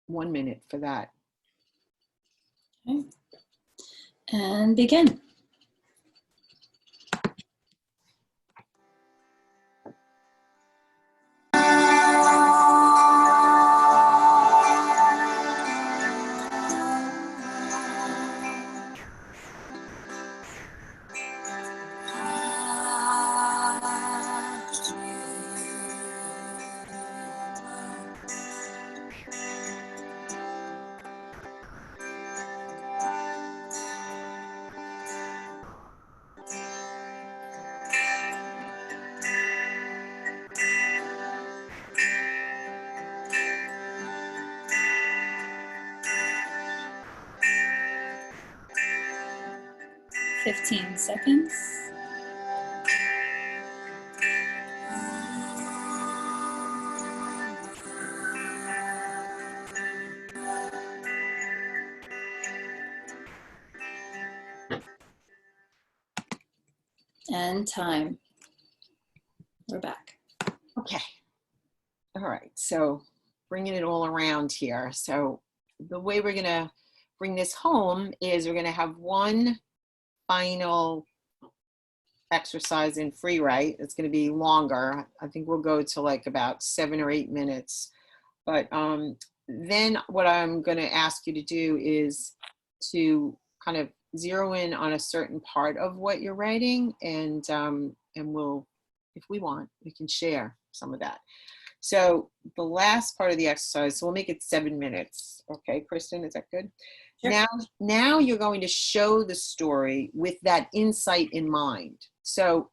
Speaker 2: 1 minute for that.
Speaker 1: Okay. And begin. Fifteen seconds. And time. We're back.
Speaker 2: Okay. All right. So bringing it all around here. So the way we're going to bring this home is we're going to have one final exercise in free write. It's going to be longer. I think we'll go to like about 7 or 8 minutes. But then what I'm going to ask you to do is to kind of zero in on a certain part of what you're writing, and we'll, if we want, we can share some of that. So the last part of the exercise, so we'll make it 7 minutes. Okay, Kristen, is that good? Sure. Now you're going to show the story with that insight in mind. So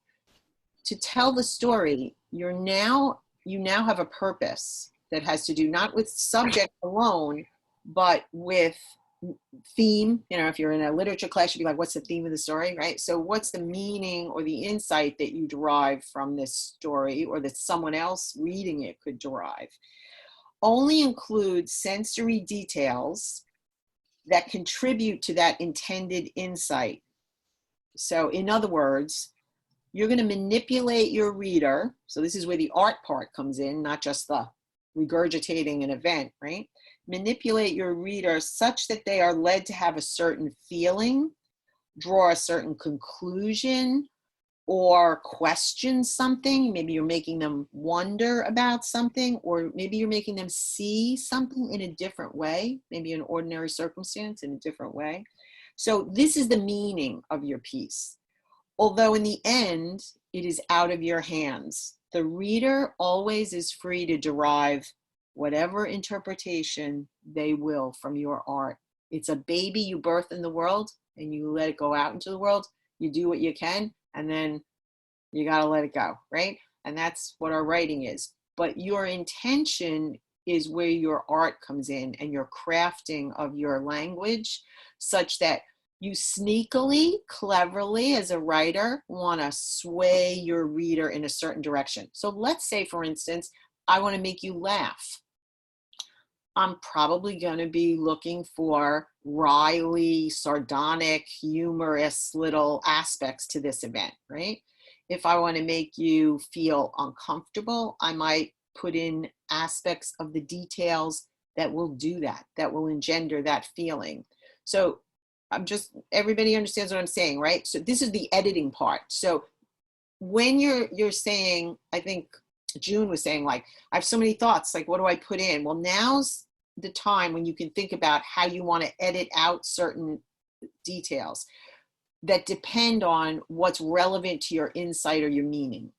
Speaker 2: to tell the story, you now have a purpose that has to do not with subject alone, but with theme. You know, if you're in a literature class, you'd be like, what's the theme of the story, right? So what's the meaning or the insight that you derive from this story, or that someone else reading it could derive? Only include sensory details that contribute to that intended insight. So in other words, you're going to manipulate your reader. So this is where the art part comes in, not just the regurgitating an event, right? Manipulate your reader such that they are led to have a certain feeling, draw a certain conclusion, or question something. Maybe you're making them wonder about something, or maybe you're making them see something in a different way, maybe an ordinary circumstance in a different way. So this is the meaning of your piece. Although in the end, it is out of your hands. The reader always is free to derive whatever interpretation they will from your art. It's a baby you birth in the world, and you let it go out into the world. You do what you can, and then you got to let it go, right? And that's what our writing is. But your intention is where your art comes in, and your crafting of your language, such that you sneakily, cleverly, as a writer, want to sway your reader in a certain direction. So let's say, for instance, I want to make you laugh. I'm probably going to be looking for wryly, sardonic, humorous little aspects to this event, right? If I want to make you feel uncomfortable, I might put in aspects of the details that will do that, that will engender that feeling. So everybody understands what I'm saying, right? So this is the editing part. So when you're saying, I think June was saying, like, I have so many thoughts, like, what do I put in? Well, now's the time when you can think about how you want to edit out certain details that depend on what's relevant to your insight or your meaning.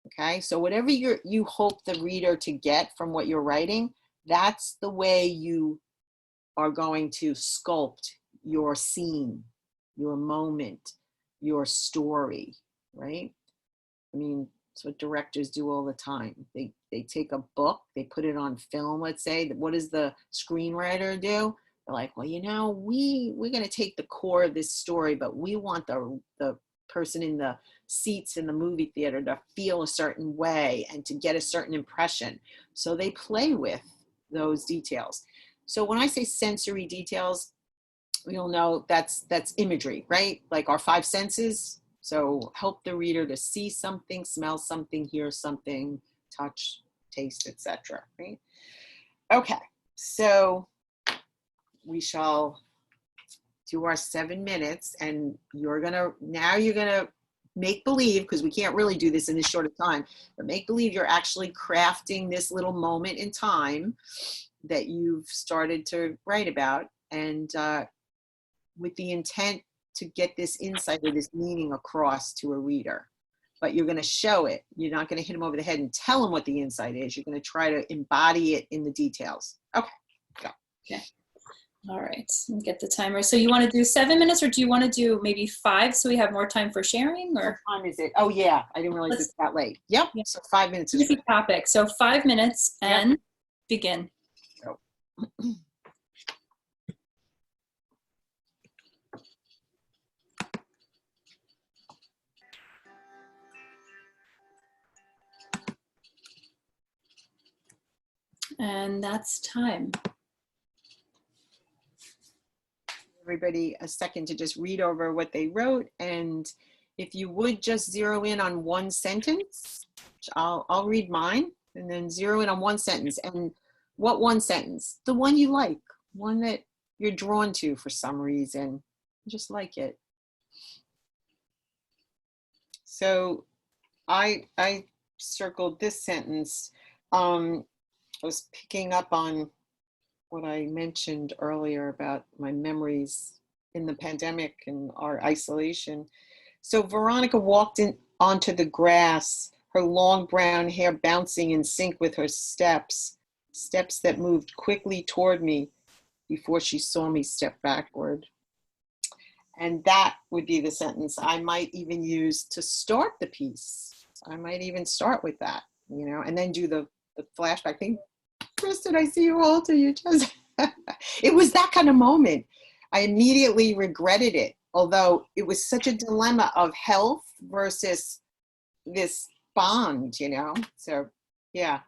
Speaker 2: Okay, so whatever you hope the reader to get from what you're writing, that's the way you are going to sculpt your scene, your moment, your story, right? I mean, it's what directors do all the time. They take a book, they put it on film, let's say. What does the screenwriter do? They're like, well, we're going to take the core of this story, but we want the person in the seats in the movie theater to feel a certain way and to get a certain impression. So they play with those details. So when I say sensory details, we all know that's imagery, right? Like our five senses. So help the reader to see something, smell something, hear something, touch, taste, etc. Right? Okay, so we shall do our 7 minutes, and you're gonna make believe, because we can't really do this in this short of time, but make believe you're actually crafting this little moment in time that you've started to write about, and with the intent to get this insight or this meaning across to a reader. But you're going to show it. You're not going to hit them over the head and tell them what the insight is. You're going to try to embody it in the details. Okay, go.
Speaker 1: Okay. All right, let me get the timer. So you want to do 7 minutes, or do you want to do maybe 5 so we have more time for sharing? Or
Speaker 2: what time is it? Oh yeah, I didn't realize it's that late. Yep,
Speaker 1: Yeah.
Speaker 2: So 5 minutes is
Speaker 1: easy topic. So 5 minutes and begin.
Speaker 2: Go.
Speaker 1: And that's time.
Speaker 2: Everybody a second to just read over what they wrote, and if you would just zero in on one sentence, I'll read mine, and then zero in on one sentence. And what one sentence? The one you like, one that you're drawn to for some reason. Just like it. So I circled this sentence. I was picking up on what I mentioned earlier about my memories in the pandemic and our isolation. So Veronica walked onto the grass, her long brown hair bouncing in sync with her steps that moved quickly toward me before she saw me step backward. And that would be the sentence I might even use to start the piece. I might even start with that, and then do the flashback thing. Kristen, I see you alter. You just, it was that kind of moment. I immediately regretted it, although it was such a dilemma of health versus this bond, So, yeah.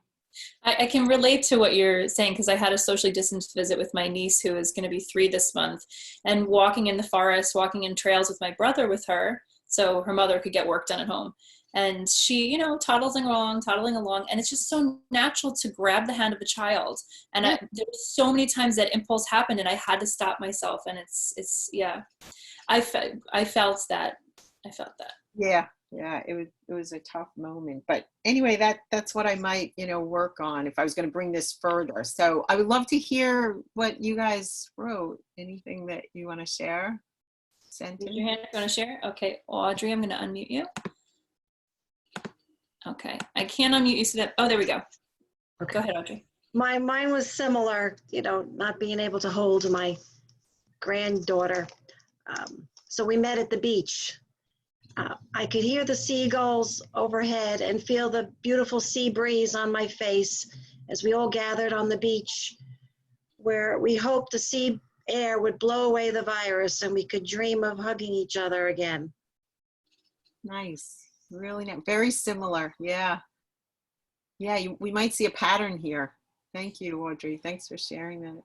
Speaker 1: I can relate to what you're saying, because I had a socially distanced visit with my niece, who is going to be 3 this month, and walking in the forest, walking in trails with my brother with her, so her mother could get work done at home. And she, toddling along, and it's just so natural to grab the hand of a child. And there were so many times that impulse happened, and I had to stop myself. And it's yeah, I felt that.
Speaker 2: Yeah, it was a tough moment. But anyway, that's what I might, work on if I was going to bring this further. So I would love to hear what you guys wrote. Anything that you want to share?
Speaker 1: Raise your hand if you want to share. Okay, Audrey, I'm going to unmute you. Okay, I can't unmute you so that, oh, there we go. Okay. Go ahead, Audrey.
Speaker 6: Mine was similar, not being able to hold my granddaughter. So we met at the beach. I could hear the seagulls overhead and feel the beautiful sea breeze on my face as we all gathered on the beach, where we hoped the sea air would blow away the virus and we could dream of hugging each other again.
Speaker 2: Nice. Really nice. Very similar. Yeah. We might see a pattern here. Thank you, Audrey. Thanks for sharing that.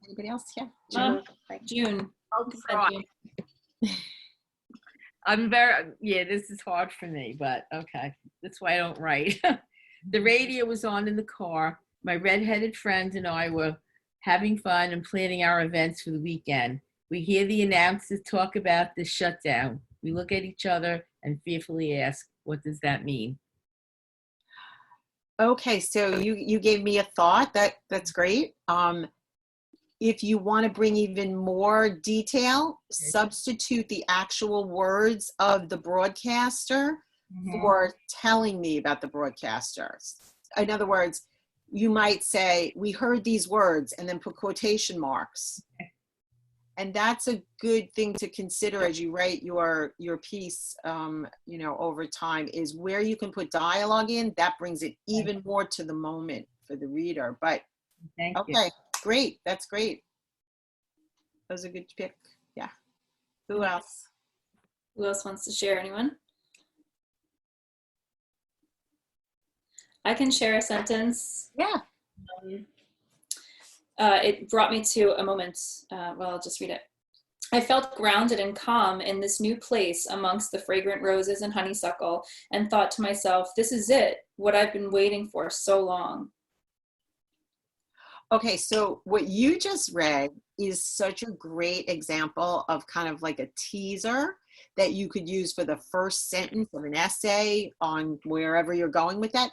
Speaker 2: Anybody else? Yeah.
Speaker 1: June.
Speaker 4: I'll try. This is hard for me, but okay. That's why I don't write. The radio was on in the car. My redheaded friend and I were having fun and planning our events for the weekend. We hear the announcers talk about the shutdown. We look at each other and fearfully ask, what does that mean?
Speaker 2: Okay, so you gave me a thought. That's great. if you want to bring even more detail, substitute the actual words of the broadcaster for telling me about the broadcaster. In other words, you might say, we heard these words, and then put quotation marks. And that's a good thing to consider as you write your piece, over time, is where you can put dialogue in. That brings it even more to the moment for the reader. But
Speaker 4: Thank you.
Speaker 2: okay, great. That's great. That was a good pick. Yeah. Who else?
Speaker 1: Who else wants to share? Anyone? I can share a sentence.
Speaker 2: Yeah.
Speaker 1: It brought me to a moment. I'll just read it. I felt grounded and calm in this new place amongst the fragrant roses and honeysuckle, and thought to myself, this is it, what I've been waiting for so long.
Speaker 2: Okay, so what you just read is such a great example of kind of like a teaser that you could use for the first sentence of an essay on wherever you're going with that.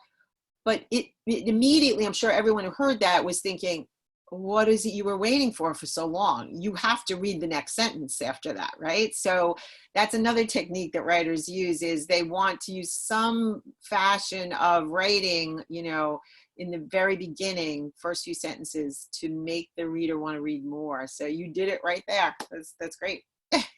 Speaker 2: But it immediately, I'm sure everyone who heard that was thinking, what is it you were waiting for so long? You have to read the next sentence after that, right? So that's another technique that writers use, is they want to use some fashion of writing, in the very beginning, first few sentences, to make the reader want to read more. So you did it right there. That's great.
Speaker 1: Thank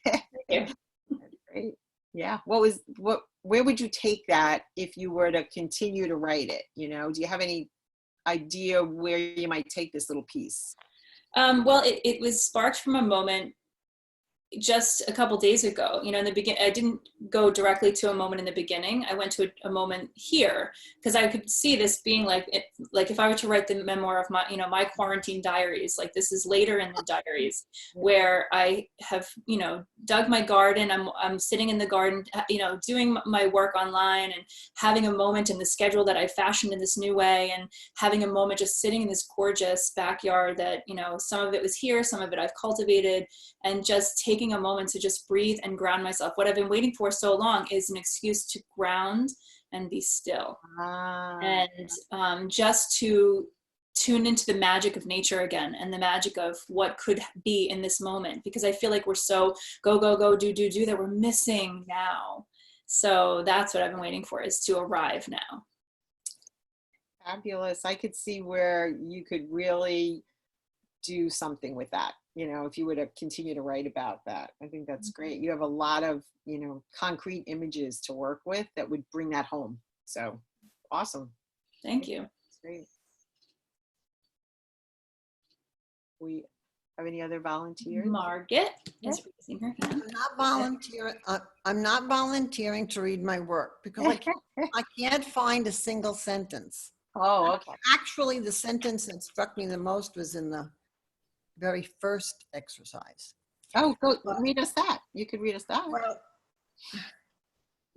Speaker 1: you.
Speaker 2: That's great. Yeah. Where would you take that if you were to continue to write it? Do you have any idea where you might take this little piece?
Speaker 1: Well, it was sparked from a moment just a couple days ago. In the beginning, I didn't go directly to a moment in the beginning. I went to a moment here, because I could see this being like if I were to write the memoir of my, my quarantine diaries, like this is later in the diaries where I have, dug my garden. I'm sitting in the garden, doing my work online and having a moment in the schedule that I fashioned in this new way, and having a moment just sitting in this gorgeous backyard that, some of it was here, some of it I've cultivated, and just taking a moment to just breathe and ground myself. What I've been waiting for so long is an excuse to ground and be still. And just to tune into the magic of nature again, and the magic of what could be in this moment, because I feel like we're so go, go, go, do, that we're missing now. So that's what I've been waiting for, is to arrive now.
Speaker 2: Fabulous. I could see where you could really do something with that, if you were to continue to write about that. I think that's great. You have a lot of, concrete images to work with that would bring that home. So awesome.
Speaker 1: Thank you.
Speaker 2: That's great. We have any other volunteers?
Speaker 1: Margaret is raising her hand.
Speaker 5: I'm not volunteering to read my work because I can't find a single sentence.
Speaker 2: Oh, okay.
Speaker 5: Actually, the sentence that struck me the most was in the very first exercise.
Speaker 2: Oh, go read us that. You could read us that.
Speaker 5: Well,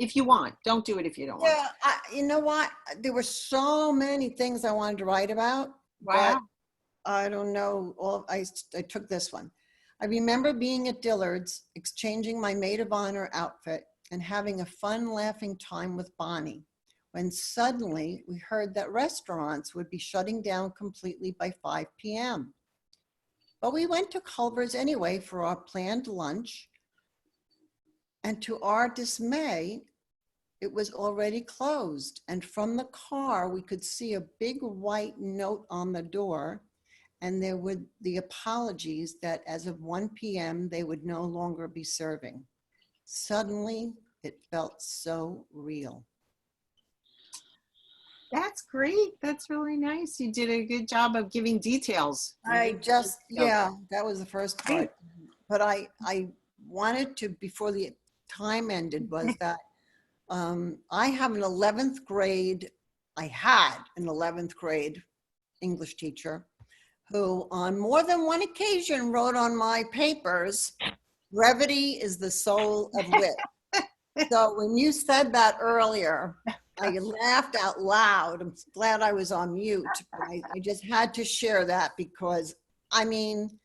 Speaker 2: if you want. Don't do it if you don't want.
Speaker 5: Yeah, you know what? There were so many things I wanted to write about.
Speaker 2: Wow.
Speaker 5: But I don't know. I took this one. I remember being at Dillard's, exchanging my maid of honor outfit and having a fun, laughing time with Bonnie, when suddenly we heard that restaurants would be shutting down completely by 5 p.m. But we went to Culver's anyway for our planned lunch, and to our dismay, it was already closed. And from the car, we could see a big white note on the door, and there were the apologies that as of 1 p.m., they would no longer be serving. Suddenly, it felt so real.
Speaker 2: That's great. That's really nice. You did a good job of giving details.
Speaker 5: Yeah, that was the first part. But I wanted to, before the time ended, was that I had an 11th grade English teacher who on more than one occasion wrote on my papers, brevity is the soul of wit. So when you said that earlier, I laughed out loud. I'm glad I was on mute. I just had to share that because, I mean,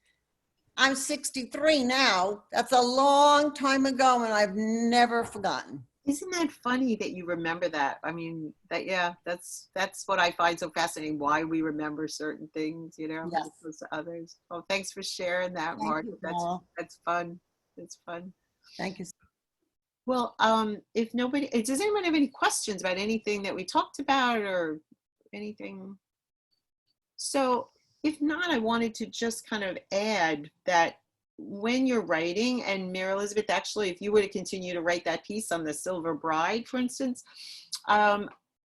Speaker 5: I'm 63 now. That's a long time ago, and I've never forgotten.
Speaker 2: Isn't that funny that you remember that? I mean, yeah, that's what I find so fascinating, why we remember certain things, you know, as
Speaker 5: Yes.
Speaker 2: opposed to others. Well, thanks for sharing that,
Speaker 5: Thank
Speaker 2: Mark.
Speaker 5: you, Carol.
Speaker 2: That's fun. It's fun.
Speaker 5: Thank you.
Speaker 2: Well, if nobody, does anyone have any questions about anything that we talked about or anything? So if not, I wanted to just kind of add that when you're writing, and Mary Elizabeth, actually, if you were to continue to write that piece on the Silver Bride, for instance,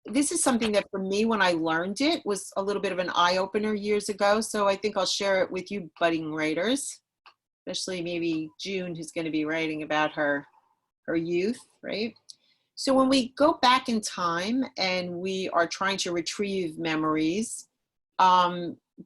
Speaker 2: this is something that for me, when I learned it, was a little bit of an eye-opener years ago. So I think I'll share it with you budding writers, especially maybe June, who's going to be writing about her youth, right? So when we go back in time and we are trying to retrieve memories,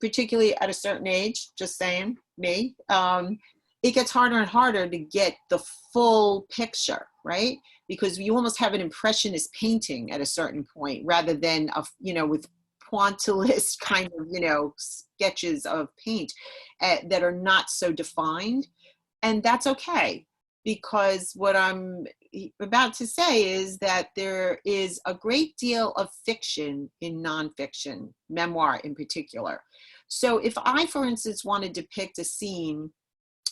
Speaker 2: particularly at a certain age, just saying, me, it gets harder and harder to get the full picture, right? Because you almost have an impressionist painting at a certain point, rather than, with pointillist kind of, sketches of paint that are not so defined. And that's okay, because what I'm about to say is that there is a great deal of fiction in nonfiction, memoir in particular. So if I, for instance, want to depict a scene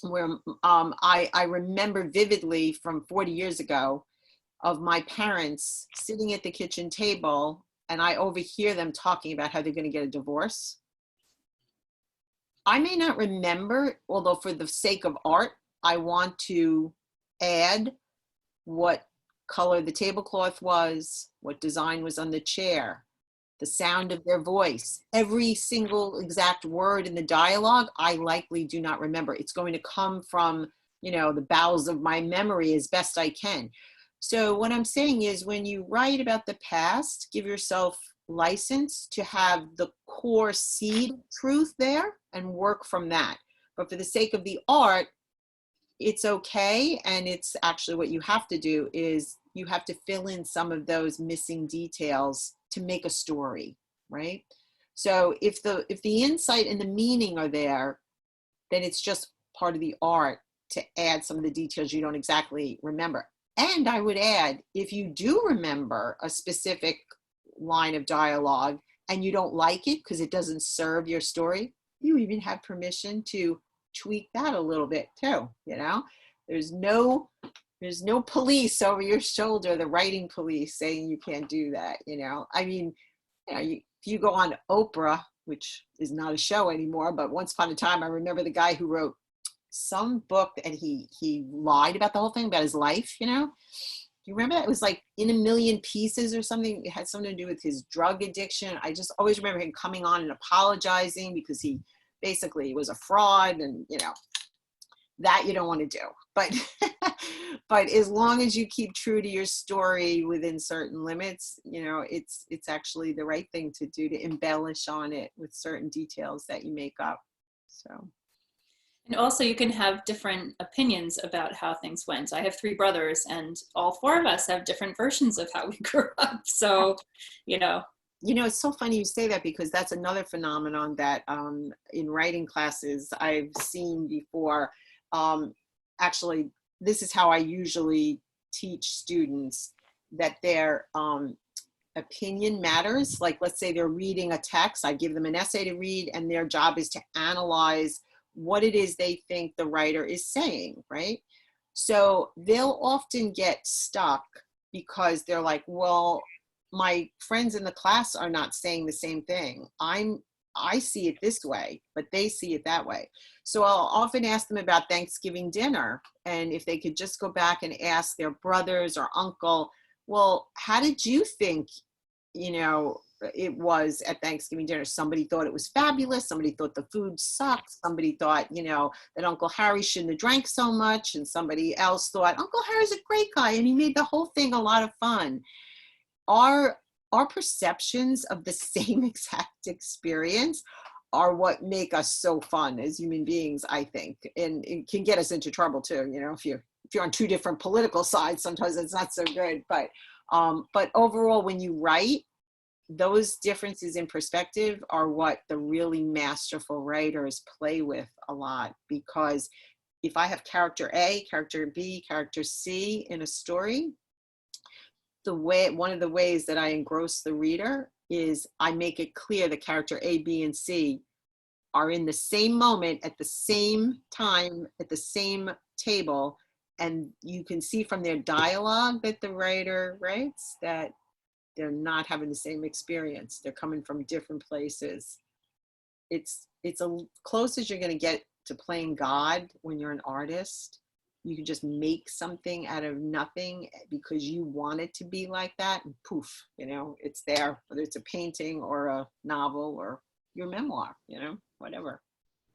Speaker 2: where I remember vividly from 40 years ago of my parents sitting at the kitchen table, and I overhear them talking about how they're going to get a divorce, I may not remember, although for the sake of art, I want to add what color the tablecloth was, what design was on the chair, the sound of their voice. Every single exact word in the dialogue, I likely do not remember. It's going to come from, the bowels of my memory as best I can. So what I'm saying is, when you write about the past, give yourself license to have the core seed truth there and work from that. But for the sake of the art, it's okay. And it's actually what you have to do is you have to fill in some of those missing details to make a story, right? So if the insight and the meaning are there, then it's just part of the art to add some of the details you don't exactly remember. And I would add, if you do remember a specific line of dialogue and you don't like it because it doesn't serve your story, you even have permission to tweak that a little bit too. There's no police over your shoulder, the writing police, saying you can't do that. If you go on Oprah, which is not a show anymore, but once upon a time, I remember the guy who wrote some book and he lied about the whole thing about his life. Do you remember that? It was like In a Million Pieces or something. It had something to do with his drug addiction. I just always remember him coming on and apologizing because he basically was a fraud, and that you don't want to do. But as long as you keep true to your story within certain limits, it's actually the right thing to do, to embellish on it with certain details that you make up. So.
Speaker 1: And also you can have different opinions about how things went. I have 3 brothers and all 4 of us have different versions of how we grew up. So,
Speaker 2: it's so funny you say that, because that's another phenomenon that in writing classes I've seen before. Actually, this is how I usually teach students, that their opinion matters. Like, let's say they're reading a text, I give them an essay to read, and their job is to analyze what it is they think the writer is saying, right? So they'll often get stuck because they're like, well, my friends in the class are not saying the same thing. I see it this way, but they see it that way. So I'll often ask them about Thanksgiving dinner, and if they could just go back and ask their brothers or uncle, well, how did you think, it was at Thanksgiving dinner? Somebody thought it was fabulous. Somebody thought the food sucked. Somebody thought, that Uncle Harry shouldn't have drank so much. And somebody else thought Uncle Harry's a great guy and he made the whole thing a lot of fun. Our perceptions of the same exact experience are what make us so fun as human beings, I think. And it can get us into trouble too. If you're on 2 different political sides, sometimes it's not so good. But overall, when you write, those differences in perspective are what the really masterful writers play with a lot. Because if I have character A, character B, character C in a story, one of the ways that I engross the reader is I make it clear the character A, B, and C are in the same moment at the same time at the same table, and you can see from their dialogue that the writer writes that they're not having the same experience. They're coming from different places. It's a close as you're going to get to playing God when you're an artist. You can just make something out of nothing because you want it to be like that, and poof, you know, it's there, whether it's a painting or a novel or your memoir, you know, whatever.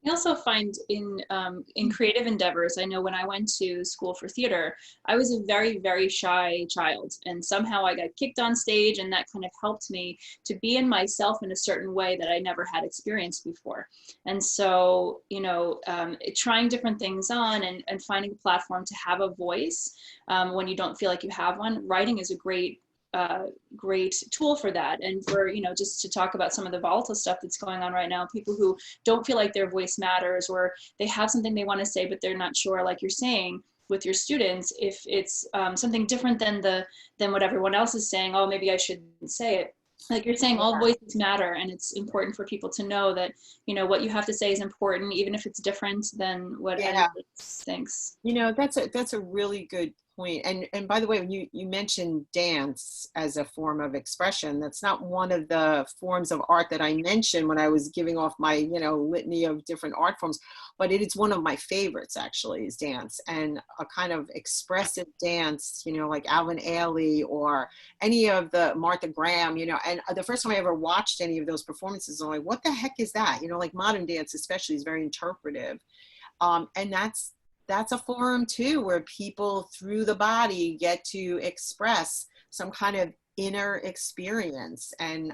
Speaker 1: I also find in creative endeavors, I know when I went to school for theater, I was a very, very shy child, and somehow I got kicked on stage, and that kind of helped me to be in myself in a certain way that I never had experienced before. And so, you know, trying different things on and finding a platform to have a voice when you don't feel like you have one, writing is a great tool for that. And for, you know, just to talk about some of the volatile stuff that's going on right now, people who don't feel like their voice matters, or they have something they want to say but they're not sure, like you're saying with your students, if it's something different than what everyone else is saying, oh, maybe I shouldn't say it. Like you're saying, all voices matter, and it's important for people to know that, you know, what you have to say is important, even if it's different than what anyone else thinks.
Speaker 2: You know, that's a really good point. And by the way, when you mentioned dance as a form of expression, that's not one of the forms of art that I mentioned when I was giving off my, you know, litany of different art forms, but it is one of my favorites actually, is dance, and a kind of expressive dance, you know, like Alvin Ailey or any of the Martha Graham, you know. And the first time I ever watched any of those performances, I'm like, what the heck is that? You know, like modern dance especially is very interpretive. And that's a forum too, where people through the body get to express some kind of inner experience, and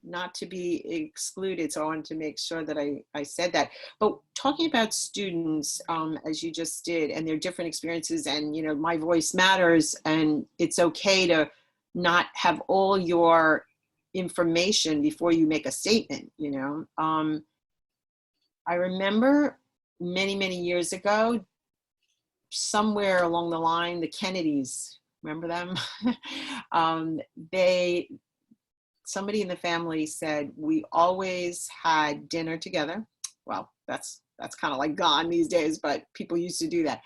Speaker 2: not to be excluded. So I wanted to make sure that I said that. But talking about students, as you just did, and their different experiences, and, you know, my voice matters, and it's okay to not have all your information before you make a statement, you know. I remember many years ago, somewhere along the line, the Kennedys, remember them? Somebody in the family said, we always had dinner together. Well, that's kind of like gone these days, but people used to do that.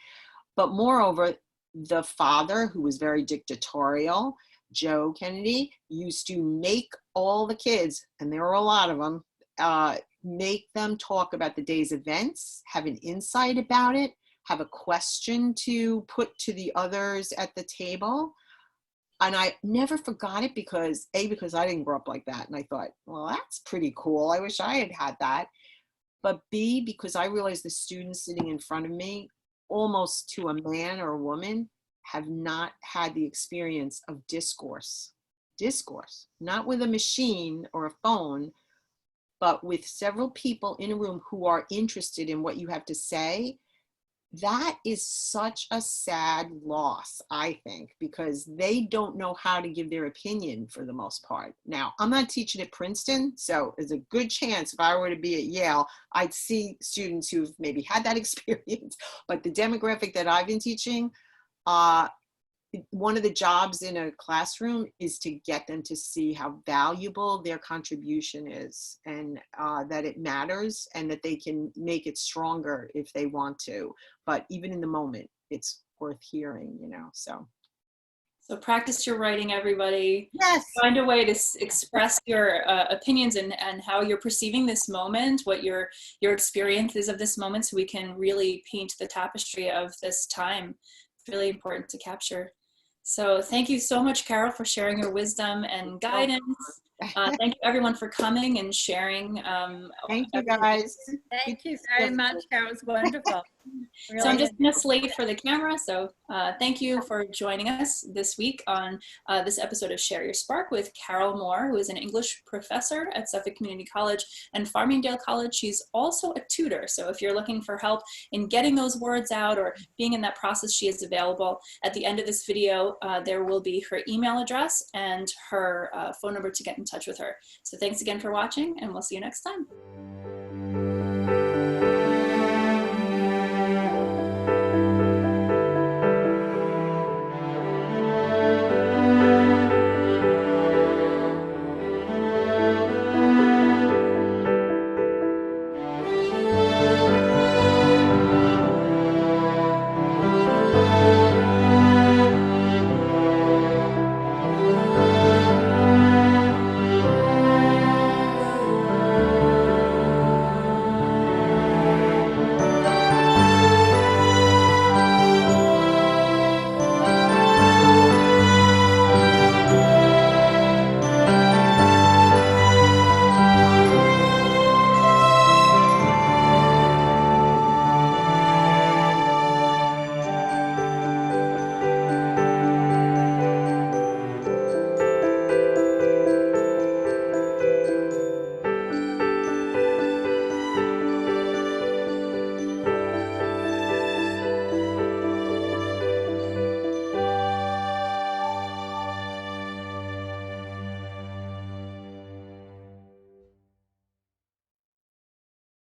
Speaker 2: But moreover, the father, who was very dictatorial, Joe Kennedy, used to make all the kids, and there were a lot of them, make them talk about the day's events, have an insight about it, have a question to put to the others at the table. And I never forgot it because I didn't grow up like that. And I thought, well, that's pretty cool. I wish I had had that. But B, because I realized the students sitting in front of me, almost to a man or a woman, have not had the experience of discourse, not with a machine or a phone, but with several people in a room who are interested in what you have to say. That is such a sad loss, I think, because they don't know how to give their opinion for the most part. Now, I'm not teaching at Princeton, so there's a good chance if I were to be at Yale, I'd see students who've maybe had that experience. But the demographic that I've been teaching, one of the jobs in a classroom is to get them to see how valuable their contribution is, and that it matters, and that they can make it stronger if they want to. But even in the moment, it's worth hearing, you know, so.
Speaker 1: So practice your writing, everybody.
Speaker 2: Yes.
Speaker 1: Find a way to express your opinions and how you're perceiving this moment, what your experience is of this moment, so we can really paint the tapestry of this time. It's really important to capture. So thank you so much, Carol, for sharing your wisdom and guidance. Thank you, everyone, for coming and sharing.
Speaker 2: Thank you, guys.
Speaker 7: Thank you very much, Carol. It was wonderful. Really.
Speaker 1: So I'm just going to slate for the camera. So thank you for joining us this week on this episode of Share Your Spark with Carol Moore, who is an English professor at Suffolk Community College and Farmingdale College. She's also a tutor. So if you're looking for help in getting those words out or being in that process, she is available. At the end of this video, there will be her email address and her phone number to get in touch with her. So thanks again for watching, and we'll see you next time.